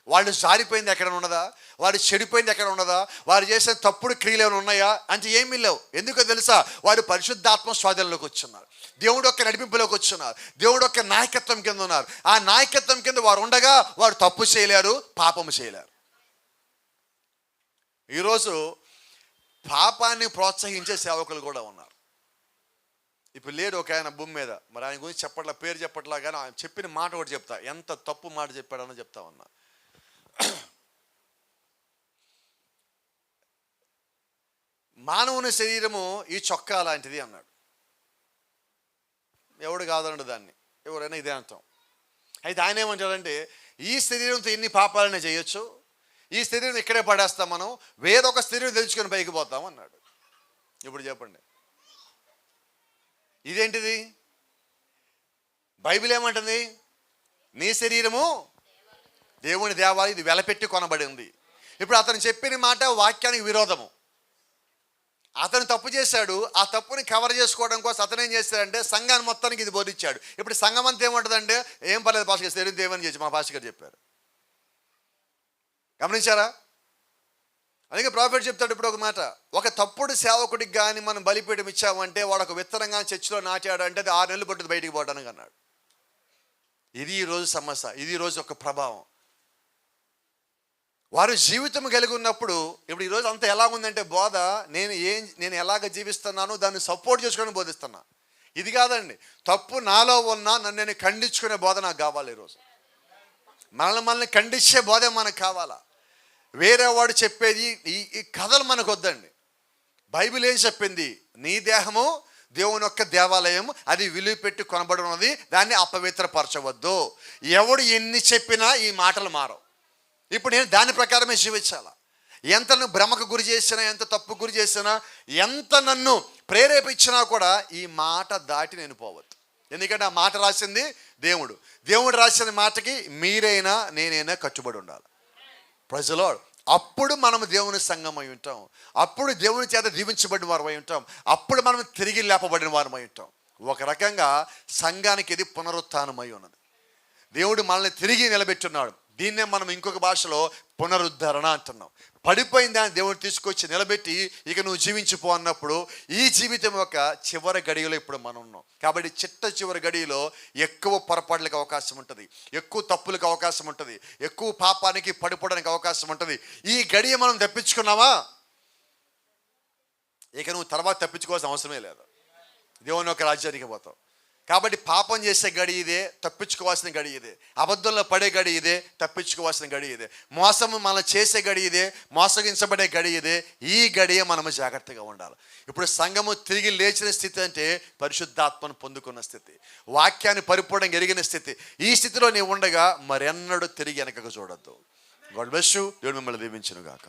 A: వాళ్ళు జారిపోయింది ఎక్కడ ఉన్నదా? వారు చెడిపోయింది ఎక్కడ ఉన్నదా? వారు చేసే తప్పుడు క్రియలు ఏమైనా ఉన్నాయా అంటే ఏమీ లేవు. ఎందుకో తెలుసా? వారు పరిశుద్ధాత్మ స్వాధీనంలోకి వచ్చున్నారు, దేవుడు యొక్క నడిపింపులోకి వచ్చున్నారు, దేవుడు యొక్క నాయకత్వం కింద ఉన్నారు. ఆ నాయకత్వం కింద వారు ఉండగా వారు తప్పు చేయలేరు, పాపము చేయలేరు. ఈరోజు పాపాన్ని ప్రోత్సహించే సేవకులు కూడా ఉన్నారు. ఇప్పుడు లేడు ఒక ఆయన భూమి మీద, మరి ఆయన గురించి చెప్పట్లా, పేరు చెప్పట్లా, కానీ ఆయన చెప్పిన మాట ఒకటి చెప్తా, ఎంత తప్పు మాట చెప్పాడని చెప్తా ఉన్నా. మానవుని శరీరము ఈ చొక్కా లాంటిది అన్నాడు. ఎవడు కాదన్నాడు దాన్ని, ఎవరైనా ఇదే అంటాం. అయితే ఆయన ఏమంటాడంటే ఈ శరీరంతో ఎన్ని పాపాలనే చేయొచ్చు, ఈ శరీరం ఇక్కడే పడేస్తాం, మనం వేరొక శరీరం తెలుసుకొని పైకి పోతాం అన్నాడు. ఇప్పుడు చెప్పండి, ఇదేంటిది? బైబిల్ ఏమంటుంది? నీ శరీరము దేవుని దేవాలయం, ఇది వెలపెట్టి కొనబడింది. ఇప్పుడు అతను చెప్పిన మాట వాక్యానికి విరోధము. అతను తప్పు చేశాడు, ఆ తప్పుని కవర్ చేసుకోవడం కోసం అతను ఏం చేశాడంటే సంఘాన్ని మొత్తానికి ఇది బోధించాడు. ఇప్పుడు సంఘం అంతా ఏమంటుందంటే ఏం పర్లేదు భాష గారు, శరీరం దేవుని చేసి మా భాష గారు చెప్పారు. గమనించారా? అందుకే ప్రాఫెట్ చెప్తాడు ఇప్పుడు ఒక మాట, ఒక తప్పుడు సేవకుడికి కానీ మనం బలిపీఠం ఇచ్చామంటే వాడు ఒక విత్తనంగా చర్చిలో నాటాడు అంటే అది 6 నెలలు పట్టుది బయటికి పోవడానికి అన్నాడు. ఇది ఈరోజు సమస్య, ఇది ఈరోజు ఒక ప్రభావం. వారు జీవితం కలిగి ఉన్నప్పుడు ఇప్పుడు ఈరోజు అంతా ఎలాగుందంటే బోధ, నేను ఎలాగ జీవిస్తున్నానో దాన్ని సపోర్ట్ చేసుకొని బోధిస్తున్నా. ఇది కాదండి, తప్పు నాలో ఉన్నా నన్ను నేను ఖండించుకునే బోధ నాకు కావాలి ఈరోజు. మనల్ని ఖండించే బోధ మనకు కావాలా. వేరే వాడు చెప్పేది ఈ కథలు మనకు వద్దండి. బైబిల్ ఏం చెప్పింది? నీ దేహము దేవుని యొక్క దేవాలయం, అది విలువ పెట్టి కొనబడి ఉన్నది, దాన్ని అపవిత్రపరచవద్దు. ఎవడు ఎన్ని చెప్పినా ఈ మాటలు మారవు. ఇప్పుడు నేను దాని ప్రకారమే జీవించాలా. ఎంత నన్ను భ్రమకు గురి చేసినా, ఎంత తప్పు గురి చేసినా, ఎంత నన్ను ప్రేరేపించినా కూడా ఈ మాట దాటి నేను పోవద్దు. ఎందుకంటే ఆ మాట రాసింది దేవుడు. దేవుడు రాసిన మాటకి మీరైనా నేనైనా కట్టుబడి ఉండాలి. Praise the Lord. అప్పుడు మనం దేవుని సంఘమై ఉంటాం. అప్పుడు దేవుని చేత దీవించబడిన వారమై ఉంటాం. అప్పుడు మనం తిరిగి లేపబడిన వారమై ఉంటాం. ఒక రకంగా సంఘానికి ఇది పునరుత్థానమై ఉన్నది. దేవుడు మనల్ని తిరిగి నిలబెట్టున్నాడు. దీన్నే మనం ఇంకొక భాషలో పునరుద్ధరణ అంటున్నాం. పడిపోయిన దాన్ని దేవుడు తీసుకొచ్చి నిలబెట్టి ఇక నువ్వు జీవించిపో అన్నప్పుడు ఈ జీవితం యొక్క చివరి గడియలో ఇప్పుడు మనం ఉన్నాం. కాబట్టి చివరి గడియలో ఎక్కువ పొరపాట్లకు అవకాశం ఉంటుంది, ఎక్కువ తప్పులకు అవకాశం ఉంటుంది, ఎక్కువ పాపానికి పడిపోవడానికి అవకాశం ఉంటుంది. ఈ గడియ మనం తప్పించుకున్నావా, ఇక నువ్వు తర్వాత తప్పించుకోవాల్సిన అవసరమే లేదు. దేవుని యొక్క రాజ్యానికి పోతావు. కాబట్టి పాపం చేసే గడి ఇదే, తప్పించుకోవాల్సిన గడి ఇదే. అబద్ధంలో పడే గడి ఇదే, తప్పించుకోవాల్సిన గడి ఇదే. మోసము మనం చేసే గడి ఇదే, మోసగించబడే గడి ఇదే. ఈ గడియే మనము జాగ్రత్తగా ఉండాలి. ఇప్పుడు సంఘము తిరిగి లేచిన స్థితి అంటే పరిశుద్ధాత్మను పొందుకున్న స్థితి, వాక్యాన్ని పరిపూర్ణంగా ఎరిగిన స్థితి. ఈ స్థితిలో నీవు ఉండగా మరెన్నడూ తిరిగి వెనకకు చూడొద్దు. God bless you. దేవుడు మిమ్మల్ని దీవించును గాక.